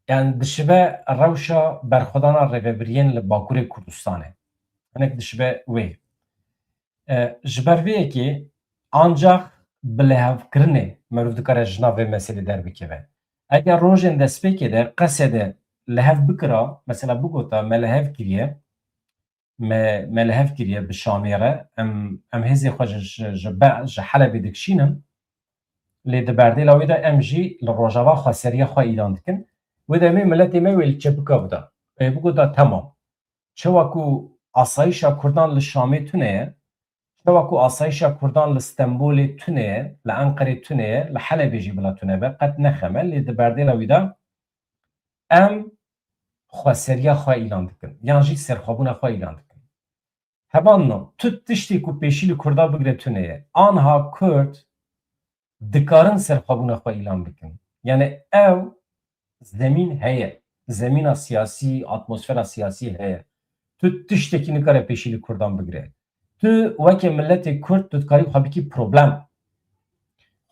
Yani dişibe rewşa berxwedana rêveberiyên li Bakurê Kurdistanê. Hinek dişibe wê. Ji ber vê yekê ancak bi lêhevkirinê merûv dikare jina vê meselê derbikeve. Eger rojên destpêkê de qesê de lehev bikira, mesela bigota me lehev kiriye, me lehev kiriye bi Şamê re, em hêzê xwe ji Helebê dikişînin, lê di berdêla wê de em jî li Rojava xweseriya xwe îlan dikin. Wê de em ê miletê me wê li çepika bida. Bigota temam. Çawa ku asayişa Kurdan li Şamê tune ye, çawa ku asayişa Kurdan li Stenbolê tune ye, li Enqerê tune ye, li Helebê jî bila tune be, qet nexeme, lê di berdêla wî de em xweseriya xwe îlan dikin. Yan jî serxwebûna xwe îlan dikin. Hevan tu tiştê ku pêşî li Kurda bigire tune ye. Anha Kurd dikarin serxwebûna xwe îlan bikin. Yani ew zemîn heye. Zemîna siyasî, atmosfera siyasî heye. Tu tiştekî nikare pêşî li Kurdan bigire. Tu wekî milletê Kurd tu dikarî xwe bikî problem.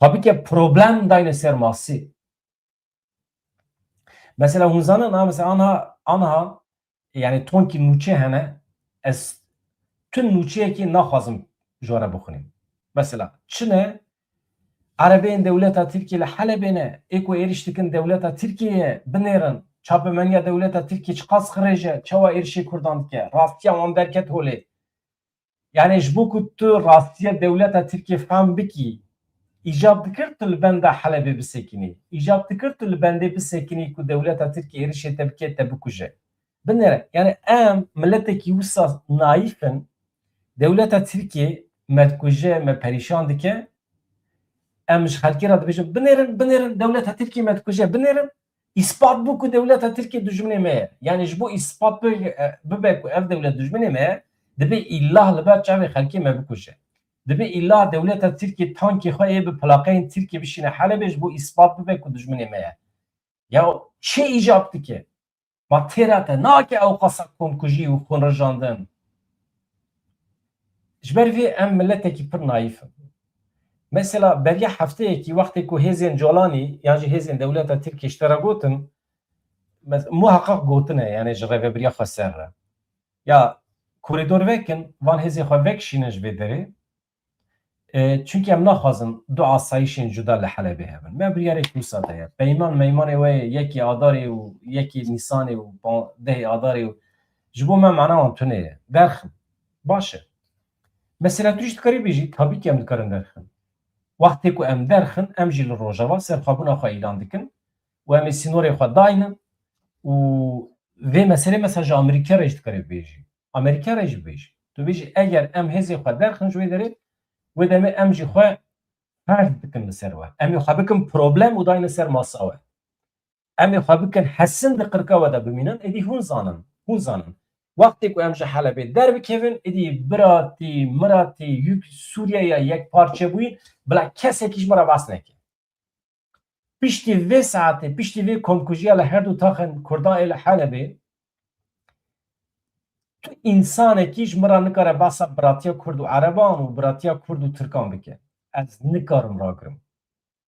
Xwe bike problem dayne ser masî. Mesela hûn zanin mesela anha yani tonkî nûçe hene ez tün nûçeyekî naxwazim ji were bixwînim. Mesela çi ne? Erebeyên dewleta Tirkiye li Helebê ne ê ku êriş dikin dewleta Tirkiyeyê binêrin. Çapemeniya dewleta Tirkiye çi qas xirêje, çawa êrişê Kurdan dike? Rastiya wan derket holê. Yani ji bo ku tu rastiya dewleta Tirkiye fehm bikî, îcab dikir tu li benda Helebê bisekînî. İcab dikir tu li bendê bisekînî ku dewleta Tirkiye êrişê te bike te bikuje. Binêre. Yani em milletekî wisa naîfin dewleta Tirkiye me dikuje, me perîşan dike. Em ji xelkê re dibêjin binêrin dewleta Tirkiye me dikuje, binêrin. İspat bû ku dewleta Tirkiye dijminê me ye. Yani ji bo îspat bibe ku ev dewlet dijminê me ye, dibe îllah li ber çavê xelkê me bikuje. Dibe îllah dewleta Tirkiye tankê xwe ê bi plaqeyên Tirkiye bişîne Helebê ji bo îspat bibe ku dijminê me ye. Ya çi îcab dike? Ma têra te nake ew qasa komkujî û xwenrijandin. Ji ber vê em milletekî pir naîfin. Mesela beriya hefteyekî wextê ku hêzên Colanî yan jî hêzên dewleta Tirkiye ji te re gotin, muheqeq gotine yani ji rêveberiya xwe ser re. Ya korîdor vekin, van hêzê xwe vekişînin ji vê derê. Çünkü em naxwazin du asayişên cuda li Helebê hebin. Me biryarek wisa de ye. Peyman meymanê we yekî Adarê û yekî Nîsanê û dehê Adarê û ji bo me mana wan tune ye. Derxin. Baş e. Mesela tu jî dikarî bêjî, tabî ki em dikarin derxin. Wextê ku em derxin, em jî li Rojava serxwebûna xwe îlan dikin û em ê sînorê xwe dayinin û vê meselê mesela ji Amerîka re jî dikarî bêjî. Amerîka re jî bêjî. Tu bêjî eger em hêzê xwe derxin ji wê derê, wê demê em jî xwe her dikin li ser we. Em ê xwe bikin problem û dayne ser masa we. Em ê xwe bikin hesin di qirka we de bimînin, êdî hûn zanin. Hûn zanin. Wextê ku em ji Helebê derbikevin, êdî biratî, miratî, yük Sûriyeya yekparçe bûyîn, bila kesekî ji me re bes neke. Piştî vê saetê, piştî vê komkujiya li her du taxên Kurdan ê li Helebê, tu însanekî ji me re nikare besa biratiya Kurd û Ereban û biratiya Kurd û Tirkan bike. Ez nikarim ragirim.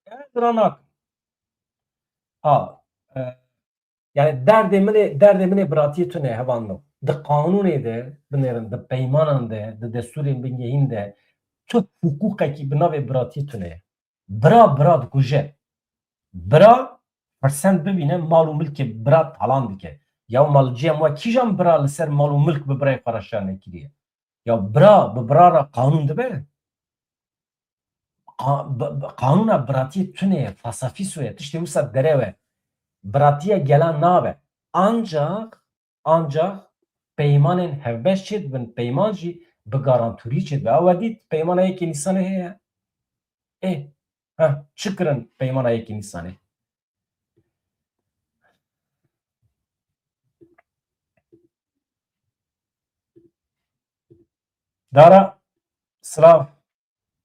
Ez ranakim. Yani derdê min ê biratiyê tune hevan. Di qanûnê de binêrin, di peymanan de, di destûrên bingehîn de tu hukûqekî bi navê biratiyê tune ye. Bira dikuje. Bira pirsend bibîne mal û milkê bira talan dike. Ya malciyem we kîjan bira li ser mal û milk bi birayê xwe re şer nekiriye? Ya bira bi bira re qanûn dibe? Qanûna biratiyê tune ye, fasafîs ye, tiştê wisa dere we. Biratiye gelan nabe. Ancak peymanên hevbeş çê dibin, peyman jî bi garantûrî çê dibe. Ew dît peymana yekê Nîsanê heye. Çi kirin peymana yekê Nîsanê? دارا سلاو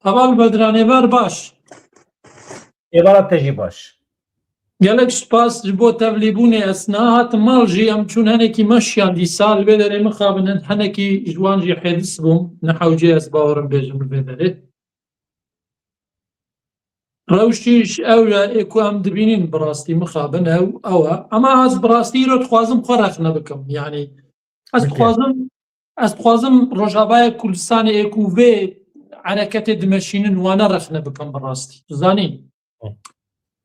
هەواڵ بەدرانێبەر باش ێبارە تەژی باش gelek spas ji bo tevlîbûnê esna hatim mal jî em çûn henekî meşiyan dîsal vê derê mixabinin henekî ji wan jî hêdis bûm nehewcê ez bawerim bêjim vê derê rewşîş ew e ku em dibînin bi rastî mixabin ew e ama ez bi rastî îro dixwazim xwe rexne bikim yanî ez dixwazim Rojavaya Kurdistanê ê ku vê ereketê dimeşînin wane rexne bikim bi rastî zanîn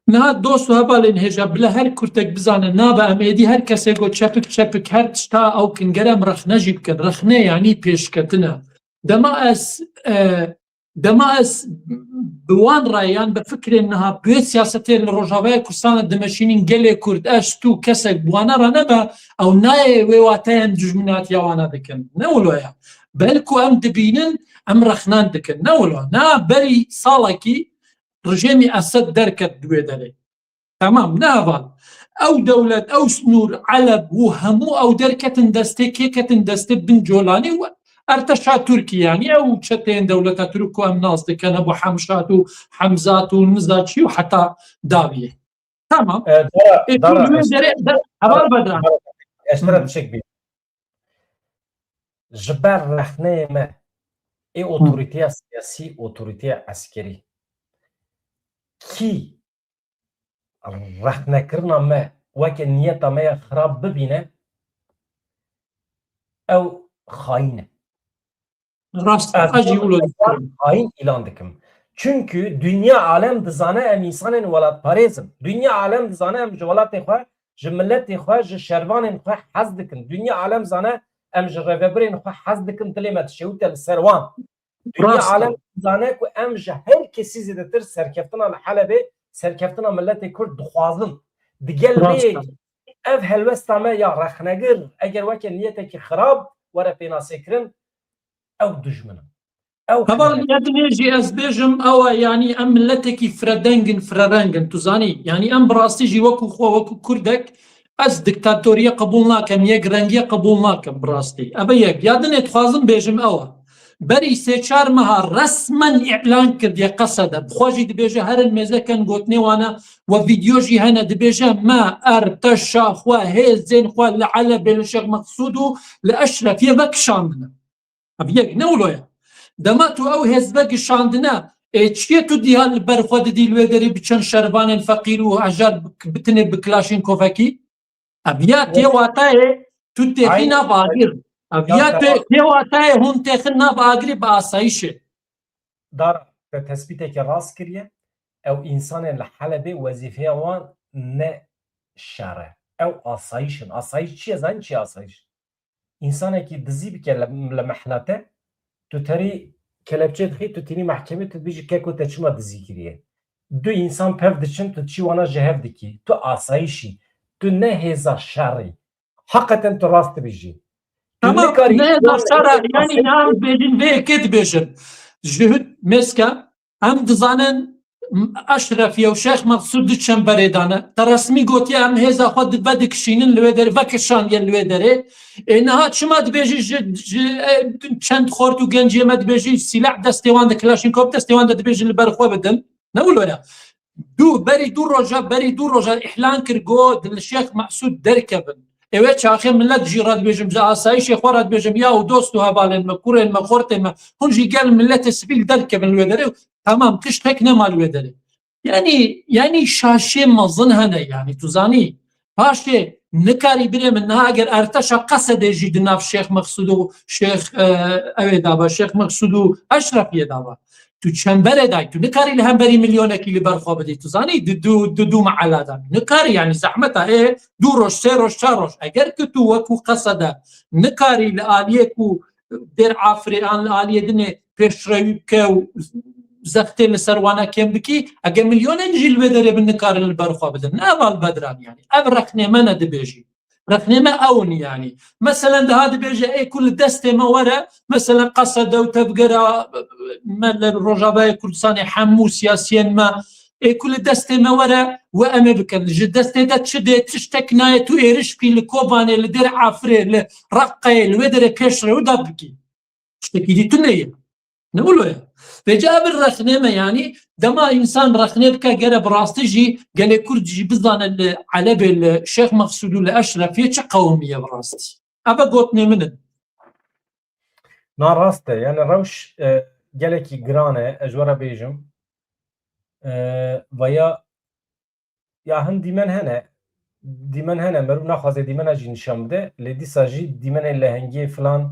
niha dost û hevalên hêja bile her kurtek bizane nabe em êdî her kesê got çepik çepik her tişta ew kin gerem rexne jî bikin rexne yanî pêşketin e dema ez bi wan rayan bi fikrên niha bê siyasetê li Rojavaya Kurdistanê dimeşînin gelê Kurd ez tû kesek bi wane re nebe ew nayê wê wateyên dijminatiya wane dikin ne wilo ya belku em dibînin em rexnan dikin ne wilo na berî salekî rejêmî Esed derket divê derê tamam ne heval ew dewlet ew snûr Eleb û hemû ew derketin destê kê ketin destê bin Colanî û Erteşa Tirkiye yanî ew çeteyên dewleta Tirk ku em nas dikin bu Hemşat û Hemzat û Nizaçî û heta Daviyê tamam heval bedran eştera tişek bî ji ber rexneyê me ê otorîteya siyasî otorîteya eskerî kî rexnekirina me weke niyeta me ya xirab bibîne ew xaîn e rast hacî wilo hain ilan dikim. Çünkü dünya alem dizane em insanên welatparêzin. Dünya alem dizane em ji welatê xwe, ji milletê xwe, ji şervanên xwe hez dikin. Dünya alem zane em ji rêveberên xwe hez dikin dilê me dişewite li ser wan. Dünya alem zane ku em ji her kesî zêdetir serkeftina li Helebê, serkeftina milletê Kurd dixwazin. Digel vê ev helwesta me ya rexnegir eger weke niyetekî xirab were pênasêkirin ew dijminim. heval yadinê jî ez bêjim ew e yanî em milletekî firedengin firerengin tu zanî yanî em bi rastî jî wekû xwe wekû Kurdek ez diktatoriye qebûl nakim yek rengiye qebûl nakim bi rastî ev yek yadinê dixwazim bêjim ew e berî sê çar meha resmen îlan kirdiye qesede bixwe jî dibêje herin mêzekên gotinê wane we vîdyo jî hene dibêje me Erteşa xwe hêzên xwe li Elebê li Şex Mexsûd û li Eşrefiyê vekişandine ev yek ne wilo ye dema tu ew hêzve gişandine çiye tu dîha li ber xwe didî li wê derê bi çend şervanên feqîr û hejar bitinê bi Kilaşînkovekî ev ya tê watayê tu têxî nava agir ev ya tê watayê hûn têxin nava agirî bi asayîşê Dar te tespîtekê rast kiriye ew insanên li Helebê wezîfeya wan ne şer e ew asayîşin asayîş çi ye zanî çi asayîş însanekî dizî bike li mehnete tu terî kelepçe dixî tu tînî mehkemê tu dibêjî keko te çima dizî kiriye du însan pev diçin tu çî wana ji hev dikî tu asayîşî tu ne hêza şerî heqeten tu rast dibêjî tamam ne hêza şer e yanî em bêjin vê yekê dibêjin ji mêska em dizanin Eşrefiye û Şex Mexsûd diçin berêdane te resmî gotiye em hêza xwe dibe dikişînin li wê derê vekişandiye li wê derê niha çima dibêjî ji çend xort û genciyê me dibêjî sîlah destê wan de Kilaşînkov destê wan de dibêjin li ber xwe bidin ne wilo ye berî dû roja îhlan kir got li Şex Mexsûd derkevin ew ê çaxê millet jî radibêjim ji asayîşê xwe radibêjim ya û dost û hevalên me kurên me xortê me hûn jî gel milletê sivîl derkevin li wê derê tamam tiştek nema li wê derê yanî şaşê mezin hene yanî tu zanî paşê nikarî birê min niha eger Erteşa qesedê jî di nav Şex Mexsûd û Şex evê dava Şex Mexsûd û Eşrefiyê dava tu çemberê dayî tu nikarî li hemberî milyonekî li ber xwe bidî tu zanî di dû meela nikarî yanî zehmeta dû roj sê roj çar roj eger ku tu wekû qesede nikarî li aliyê ku dêr afirê an li aliyê dinê pêşrewî bike û zextê li ser wana kêm bikî eger milyonên jî li wê derê bin nikarin li ber xwe bidin ne heval bedran yanî ev rexnê me ne dibêjî rexnê me ewn yanî meselen diha dibêje ê ku li destê me were meselen qesede û tevgera me li Rojavayê Kurdistanê hemû siyasiyên me ê ku li destê me were we em ê bikin ji destê de çi dê tiştek naye tu êriş bikî li Kobanê li dêr Afirê li Reqqeyê li wê derê pêşrewî da bikî شتێکی دیتر نەیە نەوەلۆیە بێجا بر رەخنێمە ینی دەما ئینسان رەخنێ بکە گەرە بڕاستیژی گەلێ کوردجی بزانن لە عەلەبێ لە شێخ مەقسوود و لە ئەشرەفیە چه قەومیە بڕاستی ئەبە گۆتنێ منن ناڕاستە یعنی ڕەوش gelekî giran e ez were bêjim veya ya hin dîmen hene merû naxwaze dîmena jî nîşan bide lê dîsa jî dîmenê lehengiyê filan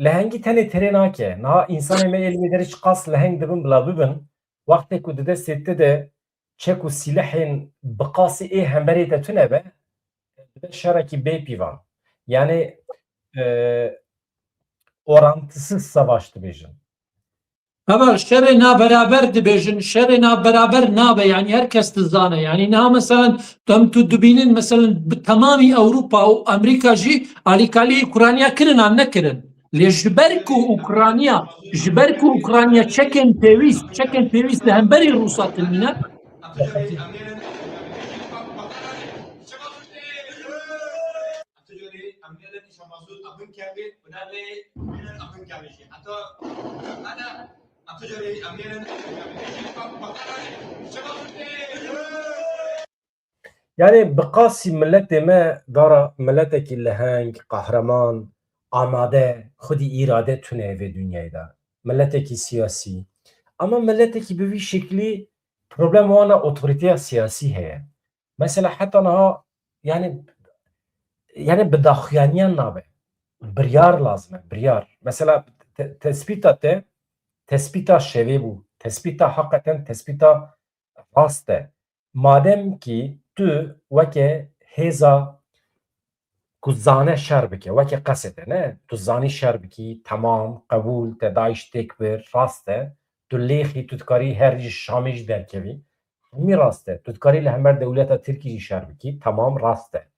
lehengî tenê terê nake niha însanê me elî derê çi qas leheng dibin bila bibin wextê ku di destê te de çek û sîlehên bi qasî ê hemberê te tune be dibe şerekî bê pîvan yani orantısız savaş dibêjin. Hava şerê naberaber dibêjin şerê naberaber nabe yani herkes dizane yani niha mesela dem tu dibînin mesela bi temamî Ewropa û Amerîka jî alîkaliyê Ukrayna kirin an nekirin lê ji ber ku Ukrayna çekên pêwîst li hemberî Rûsa kirîne Yani biqasî milletê me dara milletekî leheng, qehreman, amade, xwedî îrade tune vê dünyayê de. Milletekî siyasî. Ama milletekî bi vî şeklî problem wana otoriteya siyasî heye. Mesela heta niha yani bi daxuyaniyan nabe. Biryar lazım e, biryar. Mesela tespîta te tespîta şevê bû. Tespîta heqeten tespîta rast e. Madem ki tu weke hêza ku zane şer bike weke qesete ne tu zanî şer bikî temam qebûl te Daîş têk bir rast e tu lêxî tu dikarî her jî Şamê jî derkevî hemî rast e tu dikarî li hemer dewleta Tirkî jî şer bikî temam rast e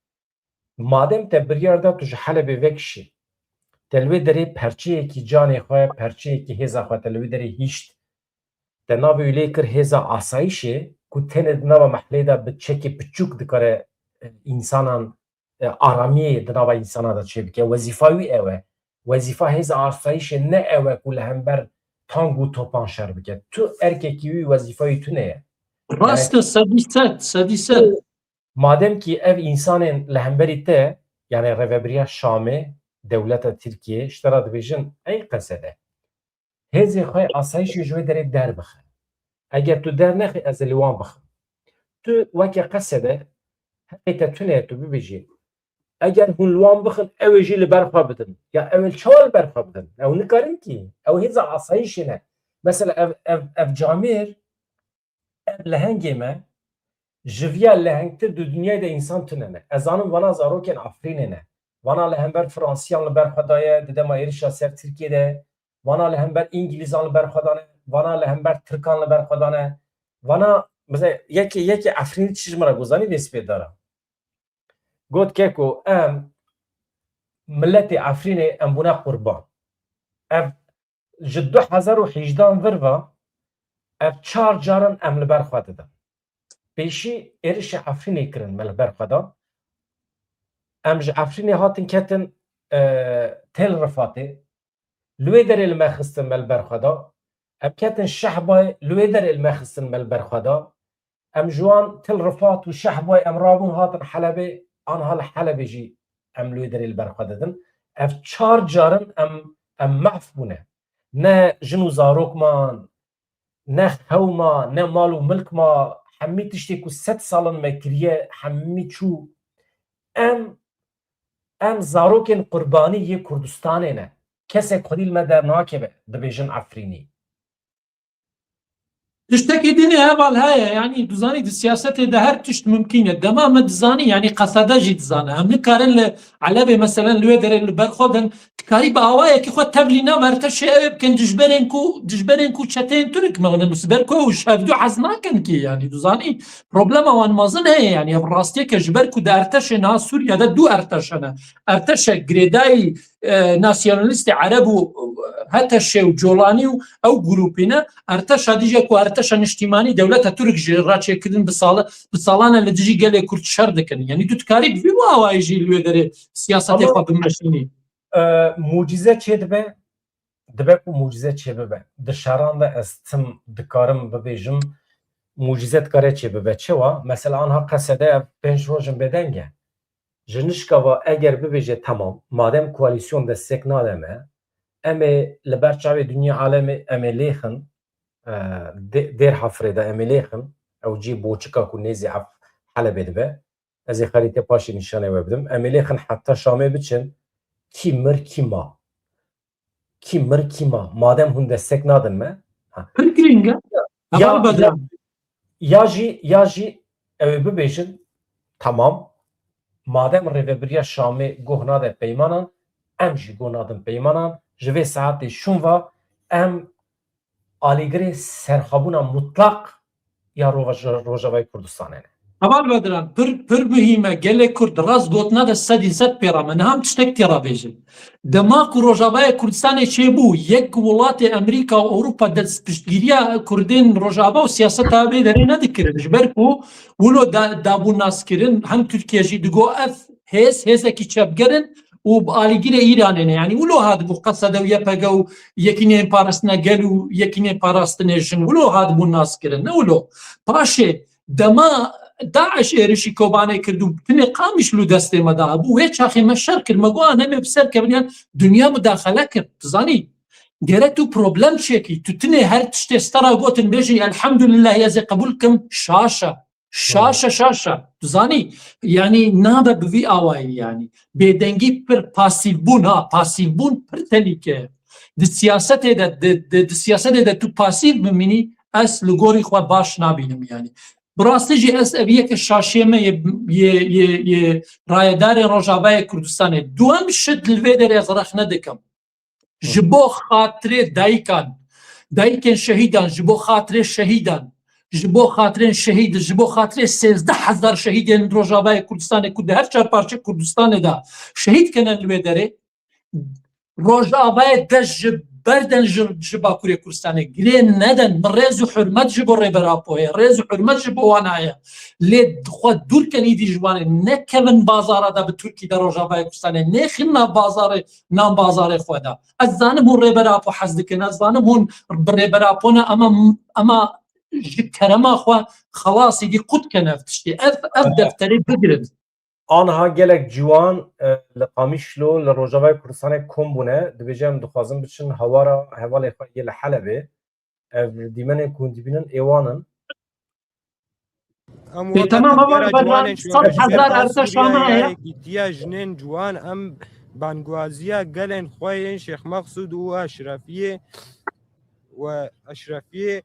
madem te biryar da tu ji Helebê vekişî te li wê derê perçeyekî canê xwe perçeyekî hêza xwe te li wê derê hîşt te navê wî lê kir hêza asayişê ku tenê di nava mehlê de bi çekê piçûk dikare însanan aramiyê di nava însana de çêbike wezîfa wî ew e wezîfa hêza asayişê ne ew e ku li hember tang û topan şer bike tu erkekî wî wezîfa wî tu ne ye rast sedî sed madem ki ev însanên li hemberî te yani reveberiya Şamê dewleta Tirkiye ji te re dibêjin ey qesede hêzê xwe asayişê ji wê derê derbixe eger tu dernexî ez ê li wan bixim tu weke qesede heqê te tune tu bibêjî eger hûn li wan bixin ew ê jî li ber xwe bidin ya ew ê çawa li ber xwe bidin ew nikarin kî ew hêza asayişê ne mesela ev camêr ev lehengê me ji viya lehengtir di dünyayê de însan tune ne ez zanim vana zarokên Efrînê ne vana li hember Fransîyan li ber xwe daye di dema êrişa ser Tirkiyeyê vana li hember İngilîzan li ber xwe dane vana li hember Tirkan li ber xwe dane vana mesela yekê Efrînî çi ji min re gozanî vê spê dara got ke ku em milletê Efrînê em bûne qurban ev ji 2018 vir ve ev 4 caran em li ber xwe didin pêşî êrişa Efrînê kirin me li ber xwe da em ji Efrînê hatin ketin Tel Rifatê li wê derê li me xistin me li ber xwe da em ketin Şehbayê li wê derê li me xistin me li ber xwe da em ji wan Tel Rifat û Şehbayê em rabûn hatin Helebê anha li Helebê jî em li wê derê li ber xwe didin ev 4 carin em mehv bûne ne jin û zarok man ne hew ma ne mal û milk ma hemî tiştê ku 100 salin me kiriye hemî çû em zarokên qurbanî yê Kurdistanê ne kesek xwedî li me dernakeve dibêjin Efrînî tiştekî dînê heval heye yani tu zanî di siyasetê de her tişt mümkün e dema me dizanî yani qesede jî dizane em nikarin li Helebê mesela li wê derê li ber xwe din dikarî bi awayekî xwe tevlîna merteşê ew ê bikin dijberên ku çeteyên Türk mexnin siber ku ew şevdû hez nakin kî yani tu zanî problema wan mezin heye yani ev rastiyeke ji ber ku di erteşê niha Sûriyede du erteş hene erteşek girêdayî nasyonalîstê Ereb û Heteşê û Colanî û ew grûpîne erteşa dîje ku erteşa niştîmanî dewleta Türk ji raçêkirin bi salan li dijî gelê Kurd şer dikin yani tu dikarî bi vî awayî jî li wê derê siyasetê xwe bimeşînî mucize çê dibe ku mucize çê bibe. Di şeran de ez tim dikarim bibêjim mucize dikare çê bibe. Çi wa? Mesela anha qesede ev 5 rojin bêdeng e. Ji nişkeva eger bibêje temam, madem koalîsyon destek nade me, em ê li ber çavê dunya alemê em ê lêxin dêr hefrê de em ê lêxin ew cî boçika ku nêzî ev Helebê dibe. Ez ê xerîtê paşê nîşanê we bidim. Em ê lêxin heta Şamê biçin kî mir kî ma. Kî mir kî ma. Madem hûn destek nadin me, Pir giring e. Heval bedran. ya jî ew ê bibêjin tamam, madem rêveberiya Şamê goh nade peymanan, em jî goh nadin peymanan, ji vê saetê şûnva em alîgirê serxabûna mutlaq ya Rojavayê Kurdistanê ne. Heval bedran. Pir mühim e. Gelek Kurd rast gotina de sedî sed pêra min ham tiştek têra bêjin. Dema ku Rojavayê Kurdistanê çêbû yek welatê Amerîka û Ewropa destpiştgiriya Kurdên Rojava û siyaseta wê derê nedikirin. Ji ber ku wilo dabû naskirin hem Tirkiye jî digo ev hêzekî çepgerin û bi alîgirê Îranê ne. Yani wilo hatibû qesede û yepege û yekînên parastina gel û yekînên parastinê jin. Wilo hatibû naskirin. Ne wilo. Paşê dema Daesh êrişî Kobanê kir û tinê qamişî li destê me da bû wê çaxê me şer kir me gohan em ê bi ser keviniyan dunya müdaxele kir. Tu zanî gerek tu problem çêkî tu tinê her tiştê stera gotin bêjî elhamdülillah ez ê qebûl kim şaşa. Tu zanî yani nabe bi vî awayî yani bêdengî pir pasîvbûn pir tehîke. Di siyasetê de tu pasîv bimînî ez li gorî xwe baş nabînim yani. Birastî jî ez ev yek şaşiyê me yê rayedarên Rojavayê Kurdistanê duhem şit li vê derê ez rex nedikim. Ji bo xatirê dayikên şehîdan, ji bo xatirê şehîdan, ji bo xatirên şehîd, ji bo xatirê 13,000 şehîdên Rojavayê Kurdistanê ku di her çarparçe Kurdistanê de şehîd kene li vê derê Rojavayê de ji berden ji Bakurê Kurdistanê girê nedin min rêz û hurmet ji bo rêberapoyê rêz û hurmet ji bo wan heye lê dixwe dûrken îdî ji wanê nekevin bazara da bi Tirkî de Rojavayê Kurdistanê nêxin nav bazarê xwe de ez zanim hûn rêberapo hez dikin ez zanim hûn bi rêberapona ama ji kerema xwe xelas îdî qut kene ev tiştê ev defterê bigirin. Anha gelek ciwan li Qamişlo li Rojavayê Kurdistanê kom bûne dibêje em dixwazin biçin hewara hevalê xwe yê li Helebê ev dîmenên ku hûn dibînin êwanin. Tamam heval bedran 100,000 erteşame heye. Gîtiya jinên ciwan em bangwaziya gelên xwe yên Şêx Mexsûd û Eşrefiyê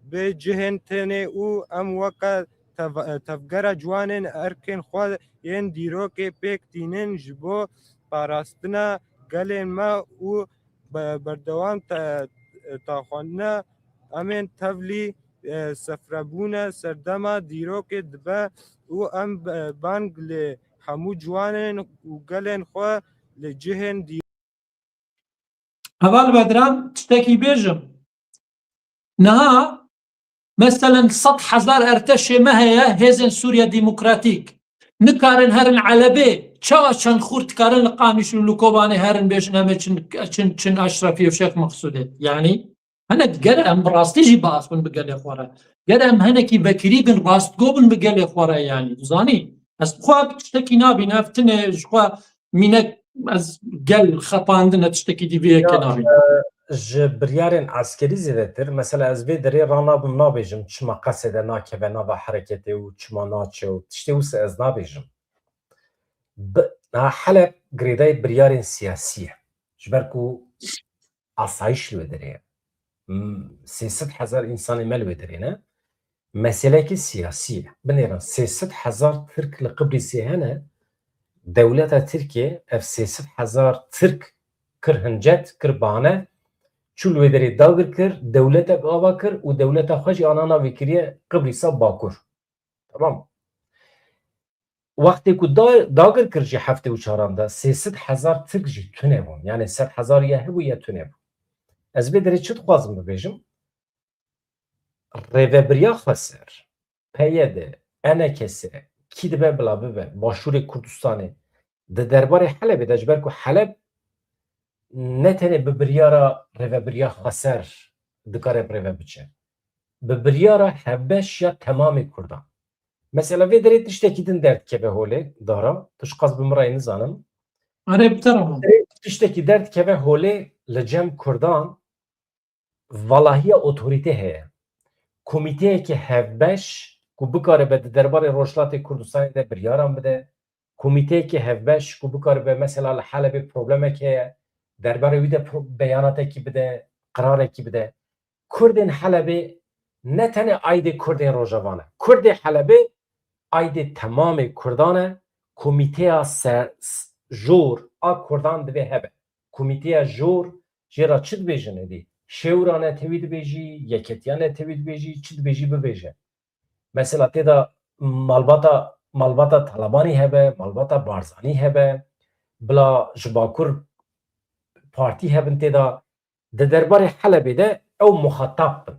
bi cihên tenê û em weke tevgera ciwanên erkên xwe yên dîrokê pêk tînin ji bo parastina gelên me û berdewam taxwandina em ên tevlî sefrebûna serdema dîrokê dibe û em bang li hemû ciwanên û gelên xwe li cihên Heval bedran tiştekî bêjim. Niha mesela 100,000 erteşê me heye hêzên Sûriya Demokratîk nikarin herin Elebê çawa çend xurt dikarin li Qamiş û li Kobanê herin bêjin em ê çin Eşrefî û Şêx Mexsûdê yani hinek gere em bi rastî jî bas bin bi gelê xwe re gere em hinekî vekirî bin rastgo bin bi gelê xwe re yani tu zanî ez xwe tiştekî nabînim ev tinê ji xwe mînek ez gel xepandine tiştekî dî vê yekê nabînim. Ji biryarên askerî zêdetir mesela ez vê derê ranabim nabêjim çima qesede nakeve nava hereketê û çima naçe û tiştê wisa ez nabêjim. Heleb girêdayê biryarên siyasî ye ji ber ku asayîş li wê derê ye. 300,000 însanê me li wê derê ne meselekî siyasî ye. Binêrin 300,000 Tirk li Qibrîsê hene dewleta Tirkiye ev 300,000 Tirk kir hincet kir bane çû li wê derê dagir kir dewletek ava kir û dewleta xwe jî ana navê kiriye Qibrîsa Bakur. Tamam. Wextê ku dagir kir jî heftê û çaran da 300,000 Tirk jî tune bûn yani 100,000 ya hebû ya tune bûn. Ez vê derê çi dixwazim bibêjim? Rêveberiya xwe ser peyê de enekese kî dibe bila bibe Başûrê Kurdistanê di derbarê Helebê de ji ber ku Heleb ne tene bi biryara rêveberiya xweser dikare rêve biçe. Bi biryara hevbeş ya temamê Kurdan. Mesela vê derê tiştekî din derdkeve holê dara, tu ji qas bi mirayê nizanim. Ere bi tarafa. Tiştekî derdkeve holê li cem Kurdan valahiya otorîte heye. Komîteyekî hevbeş ku bikaribe di derbarê Rojhilatê Kurdistanê de biryaran bide. Komîteyekî hevbeş ku bikaribe mesela li Helebê problemek heye. Derbarê wî de beyanateke bide, qirarekî bide. Kurdên Helebê ne tene aydê Kurdên Rojava ne. Kurdê Helebê aydê temamê Kurdan e. Komîteya jor a Kurdan divê hebe. Komîteya jor jêra çi dibêjin êdî? Şewra ne tevî dibêjî, yeketiya ne tevî dibêjî, çi dibêjî bibêje. Mesela têda malbata Talibanî hebe, malbata Barzanî hebe, bila ji Bakur partî hebin têda. Di derbarê Helebê de ew muxatab bin.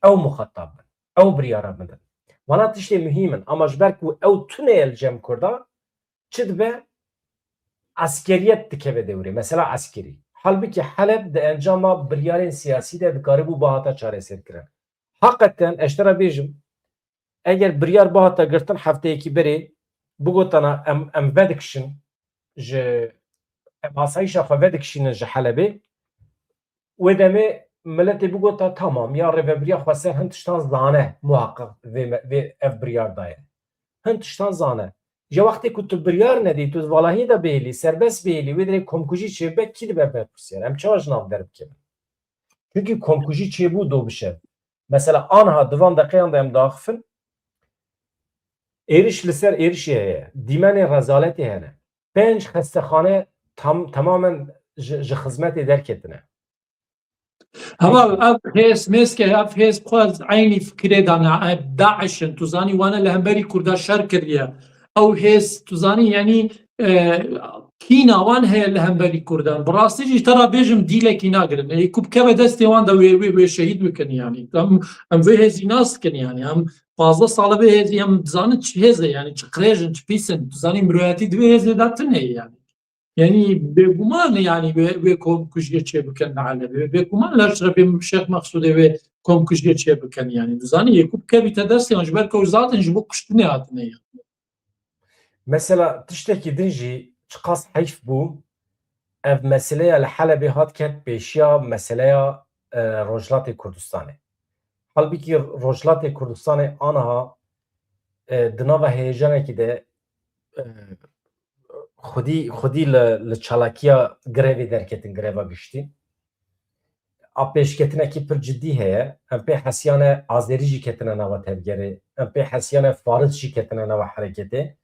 Ew muxatab bin. Ew biryara bidin. Wana tiştê mühîm in ama ji ber ku ew tune li cem Kurda çi dibe? Askeriyet dikeve devrê. Mesela askerî. Halbuki Heleb di encama biryarên siyasî de dikarîbû bihata çareserkirin. Hakikaten eştera bêjim eger biryar bihata girtin hefteyekî berê bigotana em vedikişin ji em asayîşa xwe vedikişînin ji Helebê wê demê milletê bigota tamam ya rêveberiya xweser hin tiştan zane muhaqqaq vê ev biryar daye. Hin tiştan zane. Ji wextê ku tu biryar nedî, tu valahiyê de bêlî, serbest bêlî, wê derê komkujî çêbû kî dibe berpirsiyar? Em çawa ji nav derbikevin? Çünkü komkujî çêbû do bişev. Mesela anha divan deqeyan de em daxifin, êriş li ser êrişê heye, dîmenê rezaletê hene. 5 xestexane tamamen ji xizmetê derketine. Hava ev hêz mêske ev hêz xwaz aynî fikirê dana ev Daişin tu zanî wane li hemberî Kurda şer kiriye. Ew hêz tu zanî yanî kîna wan heye li hemberî Kurdan. Bi rastî jî tera bêjim dîlekî nagirin. Ku bikeve destê wan de wê şehîd bikin yanî. Em vê hêzî nas dikin yanî. Em fazla sala vê hêzî em dizanin çi hêz e yanî çi qirêjin çi pîsin. Tu zanî miroyetî divê hêzê de tin heye yanî. Yani bêguman yani wê komkujiye çêbikin Helebê. Bêguman li Eşrefê Şeyx Mexsûdê wê komkujiye çêbikin yani. Tu zanî yê ku bikevîte destê wan ji ber ku zaten ji bo kuştinê hatine ya. Mesela tiştekî din jî çi qas heyf bû ev meseleya li Helebê hat ket pêşiya meseleya Rojhilatê Kurdistanê. Halbuki Rojhilatê Kurdistanê aniha di nava heyecanekî de xwedî li çalakiya grevê derketin greva giştî. A pêşketinekî pir ciddî heye. Em pê hesiyane Azerî jî ketine nava tevgerê. Em pê hesiyane Faris jî ketine nava hereketê.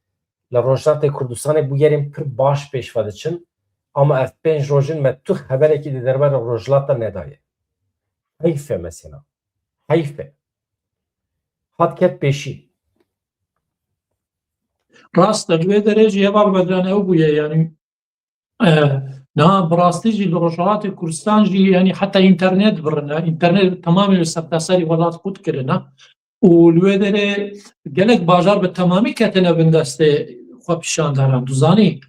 Li Rojhilatê Kurdistanê bu yerên pir baş pêş ve diçin. Ama ev 5 rojin me tu xeberekî di derbarê Rojhilata nedaye. Heyf e mesela. Heyf e. Hat ket pêşî. Rast li vê derê jî heva biberan ew bûye yani. Na bi rastî jî li Rojhilatê Kurdistan jî yani heta internet birine. İnternet tamamê li sertaserî welat xwe dikirine. û li wê derê gelek bajar bi temamî ketine bin destê xwe pîşandaran. Tu zanî.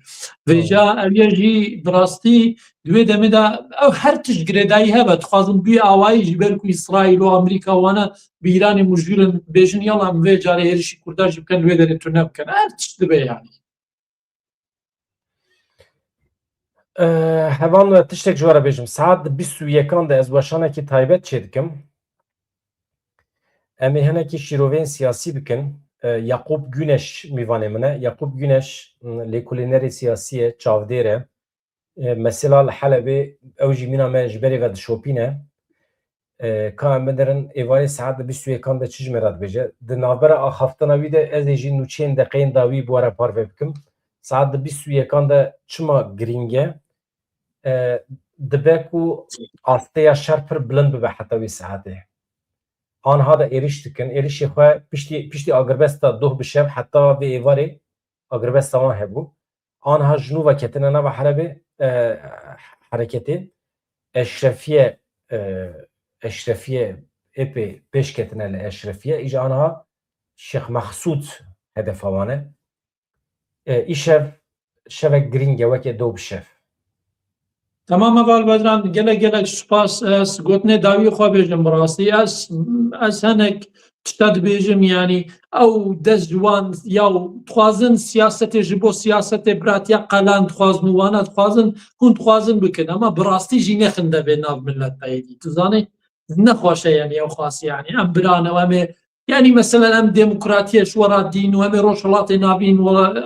Vêja ev jî bi rastî di wê demê de ew her tişt girêdayî hebe. Dixwazin bûyê awayî ji ber ku İsraîl û Amerîka wane bi Îranê mujûlin bêjin yala em vê carê êrişî Kurdan jî bikin li wê derê tune bikin. Her tişt dibe yani. Hevan tiştek ji wara bêjim. Saet 21 de ez weşanekî taybet çê dikim. Em ê hinekî şîroveyên siyasî bikin. Yaqub Güneş mîvanê min e. Yaqub Güneş lêkolînerê siyasî ye, çavdêr e. Mesela li Helebê ew jî mîna me ji berê ve dişopîne. Ka em bidirin êvarê saet 21 de çi ji me re dibêje. Di navbera heftena wî de ez ê jî nûçeyên deqeyên dawî bi were parve bikim. Saet 21 de çima girîng e. Dibe ku asteya şer pir bilind bibe heta wî saetê. Anha da êriş dikin. Êrişê xwe piştî agirbesta doh bişev heta vê êvarê agirbesta wan hebû. Anha ji nû ve ketine nava Helebê hereketê Eşrefiye epê pêş ketine li Eşrefiye. Îja anha Şeyx Mexsûd hedefa wan e. Îşev şevek girîng e wekê doh bişev. تمام هەواڵ بەدران gelek سوپاس ئەس گوتنێ داوی خوا بێژم بڕاستی ئەس هەنێک تشتا دبێژم ینی ئەو دەست جوان یا دخوازن سیاسەتێ ji بۆ سیاسەتێ براتیا قەلان دخوازن و وانە دخوازن hûn dixwazin bikin ئەمە بڕاستی jî nexin devê nav millet peyedî tu zanî nexweşe yani ew xwasî yani em biranەوە em ê yani mesela em demokratiye şwera dîn û em ê rojhilatê navîn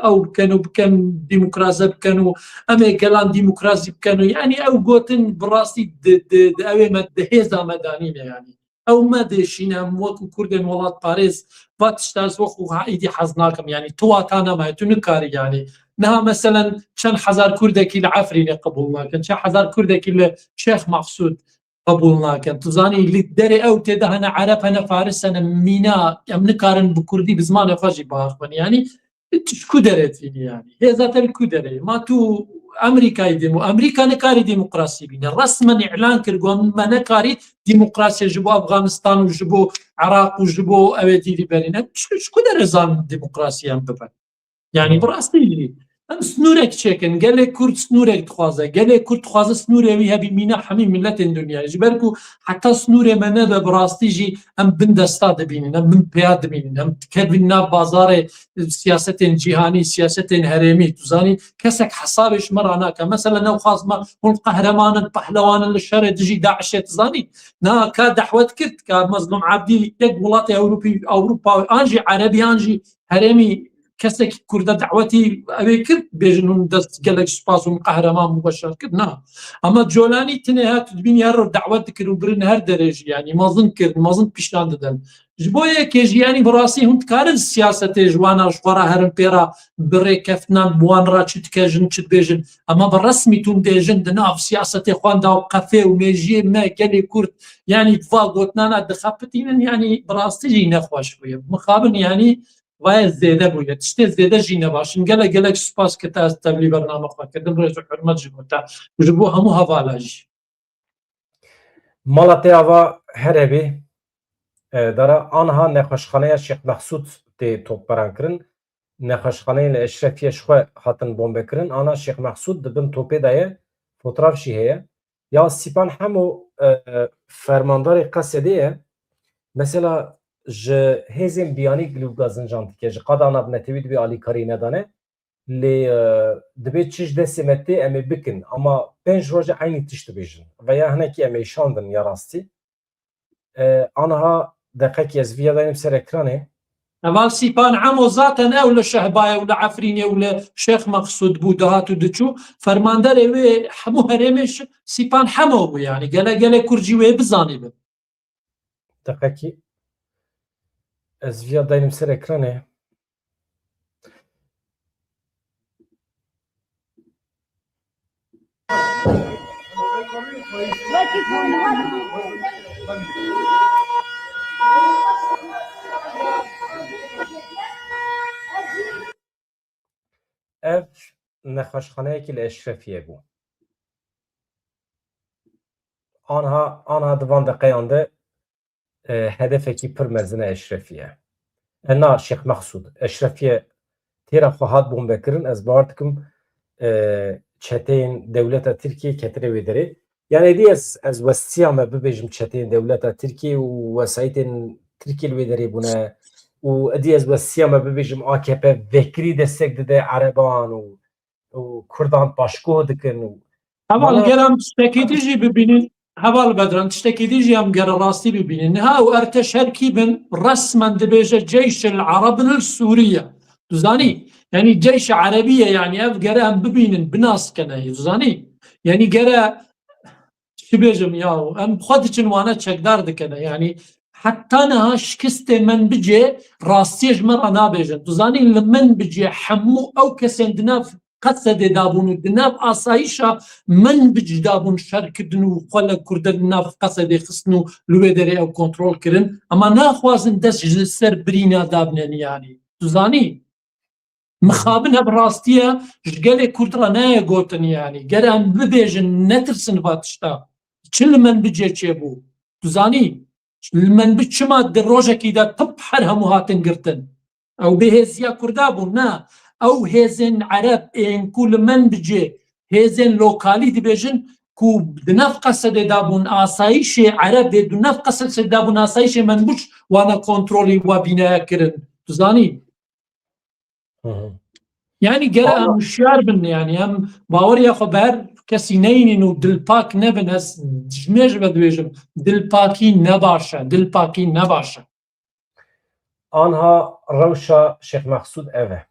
ew bikin û bikin dîmokraze bikin û em ê gelan dîmokrasî bikin û yani ew gotin birastî ew ê me di hêza me danîne yani ew me dêşîne em wekû Kurdên welat parêz va tişta ez wexû haîdî hez nakim yani tu wata nemaye tu nikarî yani niha meselen çend hezar Kurdekî li Efrînê qebûl nakin çend hezar Kurdekî li Şêx Mexsûd قبول ناکەن tu zanî li derê ew têde hene Ereb hene Faris hene mîna em nikarin bi Kurdî bi zimanê xwe jî bahs bin yanî tu ku derê tînî yanî hêza te li ku derê ma tu Emerîkayê Emerîka nikarî dîmokrasî bîne resmen îlan kir got me nekarî dîmokrasiya ji bo Efganistan û ji bo Iraq û ji bo ew ê dîvî berîne ji ku derê zan dîmokrasiyê em bibin yani bi rastî jî em snûrek çêkin gelê Kurd snûrek dixwaze gelê Kurd dixwaze snûrê wî hebî mîna hemî milletên dunyayê ji ber ku heta snûrê me nebe bi rastî jî em bin desta dibînin em bin pêya dibînin em dikevin nav bazarê siyasetên cîhanî siyasetên herêmî tu zanî kesek hesabê ji me ra nake mesela new xwazme hûn qehreman pehlewanin li şerê dijî Daişê tu zanî na ka dehwet kir ka Mezlûm Ebdî yek welatê Ewropa an jî Erebî an jî herêmî kesekî Kurda dewetî ew ê kir bêjin hûn dest gelek spas û qehreman mubeşer kir na ama Colanî tinê hat dibînî her roj dewet dikir û birin her derê jî yanî mezin kir mezin pîşan didin ji bo yekê jî yanî bi rastî hûn dikarin siyasetê ji wana ji xwe ra herin pêra bi rêkeftinan bi wan ra çi dikejin çi dibêjin ama bi resmî tûn dêjin di nav siyasetê xwe da qefê û mêjiyê me gelê Kurd yanî va gotnana dixapitînin yanî bi rastî jî nexweş bûye mixabin yanî وای زیده بوده تشته زیده جینه باشین gelek سپاس که تا از تبلی برنامه خواهد کردم رجوع حرمت جبوتا جبو همو حوالاج مالاتي آوا هربي دارا آنها نخوشخانه شیخ مقصود تی توپ بران کرن نخوشخانه الاشرفیه شخواه هاتن بومبه کرن آنها شیخ مقصود دبن توپی دایه fotoğraf şiهeye ya سیپان همو فرماندار قصدیه mesela ji hêzên biyanî gilûga zincan dike ji qada nav netewî dibe alîkarî nedane lê dibe çi ji destê me tê em ê bikin ama pênc roja aynî tişt dibêjin veya hinekî em ê şandin ya rastî aniha deqekî ez vîya dayînim ser ekranê eval sîpan hemo zaten ew li Şehbayê û li Efrînê û li Şêx Mexsûd bû dihat û diçû fermanderê wê hemû herêmê sîpan hemo bû yani gelek Kurd jî wê bizanî bin deqekî ez vîya dayînim ser ekranê ev nexweşxaneyekî li Eşrefiyê bû anha di van deqeyan de hedefekî pir mezin e Eşrefiye na Şêx Mexsûd Eşrefiye têra xwe hat bombekirin ez bar dikim çeteyên dewleta Tirkiye ketire wê derê yani êdî ez westiya me bibêjim çeteyên dewleta Tirkiye û wesayetên Tirkiye li wê derê bûne û êdî ez westiya me bibêjim AKP vekirî destek dide Ereban û Kurdan başgoh dikin û heval geram tiştekî dijî bibînin heval bedran tiştekî dijî em gere rastî bibînin niha û erteşerkî bin resmen dibêje Ceyşil Arabin Sûriye tu zanî yani Ceyş Erebiye yani ev gere em bibînin binaskene tu zanî yani gere çi bêjim ya em xwe diçin wane çekdar dikene yani heta niha şikistê min bicê rastiyê ji me ra nabêjin tu zanî li min bicê hemû ew kesên di nav qesedê dabûn û di nav asayîşa min bicî dabûn şerkirdin û xwe li Kurda di nav qesedê xistin û li wê derê ew kontrol kirin ama naxwazin dest ji ser birîna dabînin yani tu zanî mixabin hep rastiye ji gelê Kurd ra neye gotin yani gere em bibêjin netirsin va tişta çi li min bicê çêbû tu zanî li min bi çima di rojekî de pip her hemû hatin girtin ew bêhêziya Kurda bûn na ew hêzên Ereb ên ku li min bicê hêzên lokalî dibêjin کو دنف قصد دابون آسایش عرب دنف قصد دابون آسایش منبوش وانا کنترلی و بینه کرن تزانی يعني جرى مشيار بن يعني هم باوريا خبر كسي نين و دل باك نبن هس جميج بدويجم دل باكي نباشا دل باكي نباشا آنها روشا شیخ مقصود اوه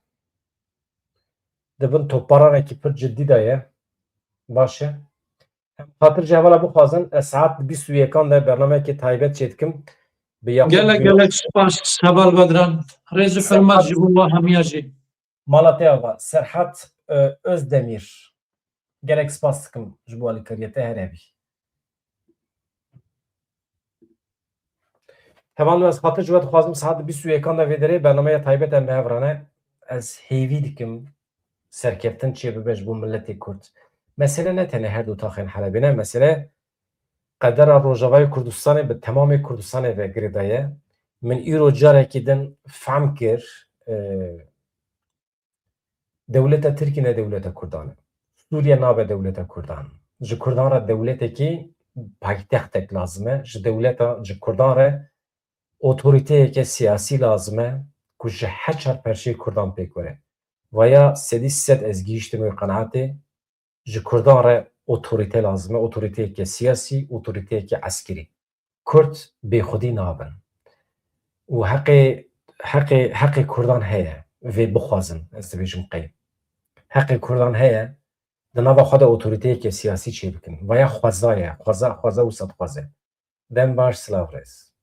دبن توپارانه کی پر جدی دایه باشه هم خاطر جوالا بخوازن ساعت 21 ده برنامه که تایبت چیتکم گلک سپاس سبال بدران رزو فرمت جبوه همیاجی Malatya var. Serhat Özdemir. Gerek spastıkım jubali kariyete her evi. Hemen az hatır juvat xwazim saat 21 da vedere bernameye taybet em bevrane ez heyvi dikim serkeftin çiye bibej bu milleti Kurd. Mesele ne tane her du taxin Halebine mesele qedera Rojavayê Kurdistanê bi tamamê Kurdistanê ve girdaye min îro carekî din fehm kir devleta Tirkiye ne devleta Kurdan. Suriye nabe devleta Kurdan. Ji Kurdan ra devletekî paytextek lazım e. Ji devleta ji Kurdan re otoriteyeke siyasî lazım e ku ji heçar perşê Kurdan pêk were. Vaya sedî sed ez gihîştim wê qenaatê ji Kurdan re otorite lazım e. Otoriteyeke siyasî, otoriteyeke eskerî. Kurd bêxwedî nabin. û heqê Kurdan heye vê bixwazin ez dibêjim qey. Heqê Kurdan heye di nava xwe de otoriteyeke siyasî çê bikin. Vaya xweza ye, xweza û sedxweze. Dem baş silav rêz.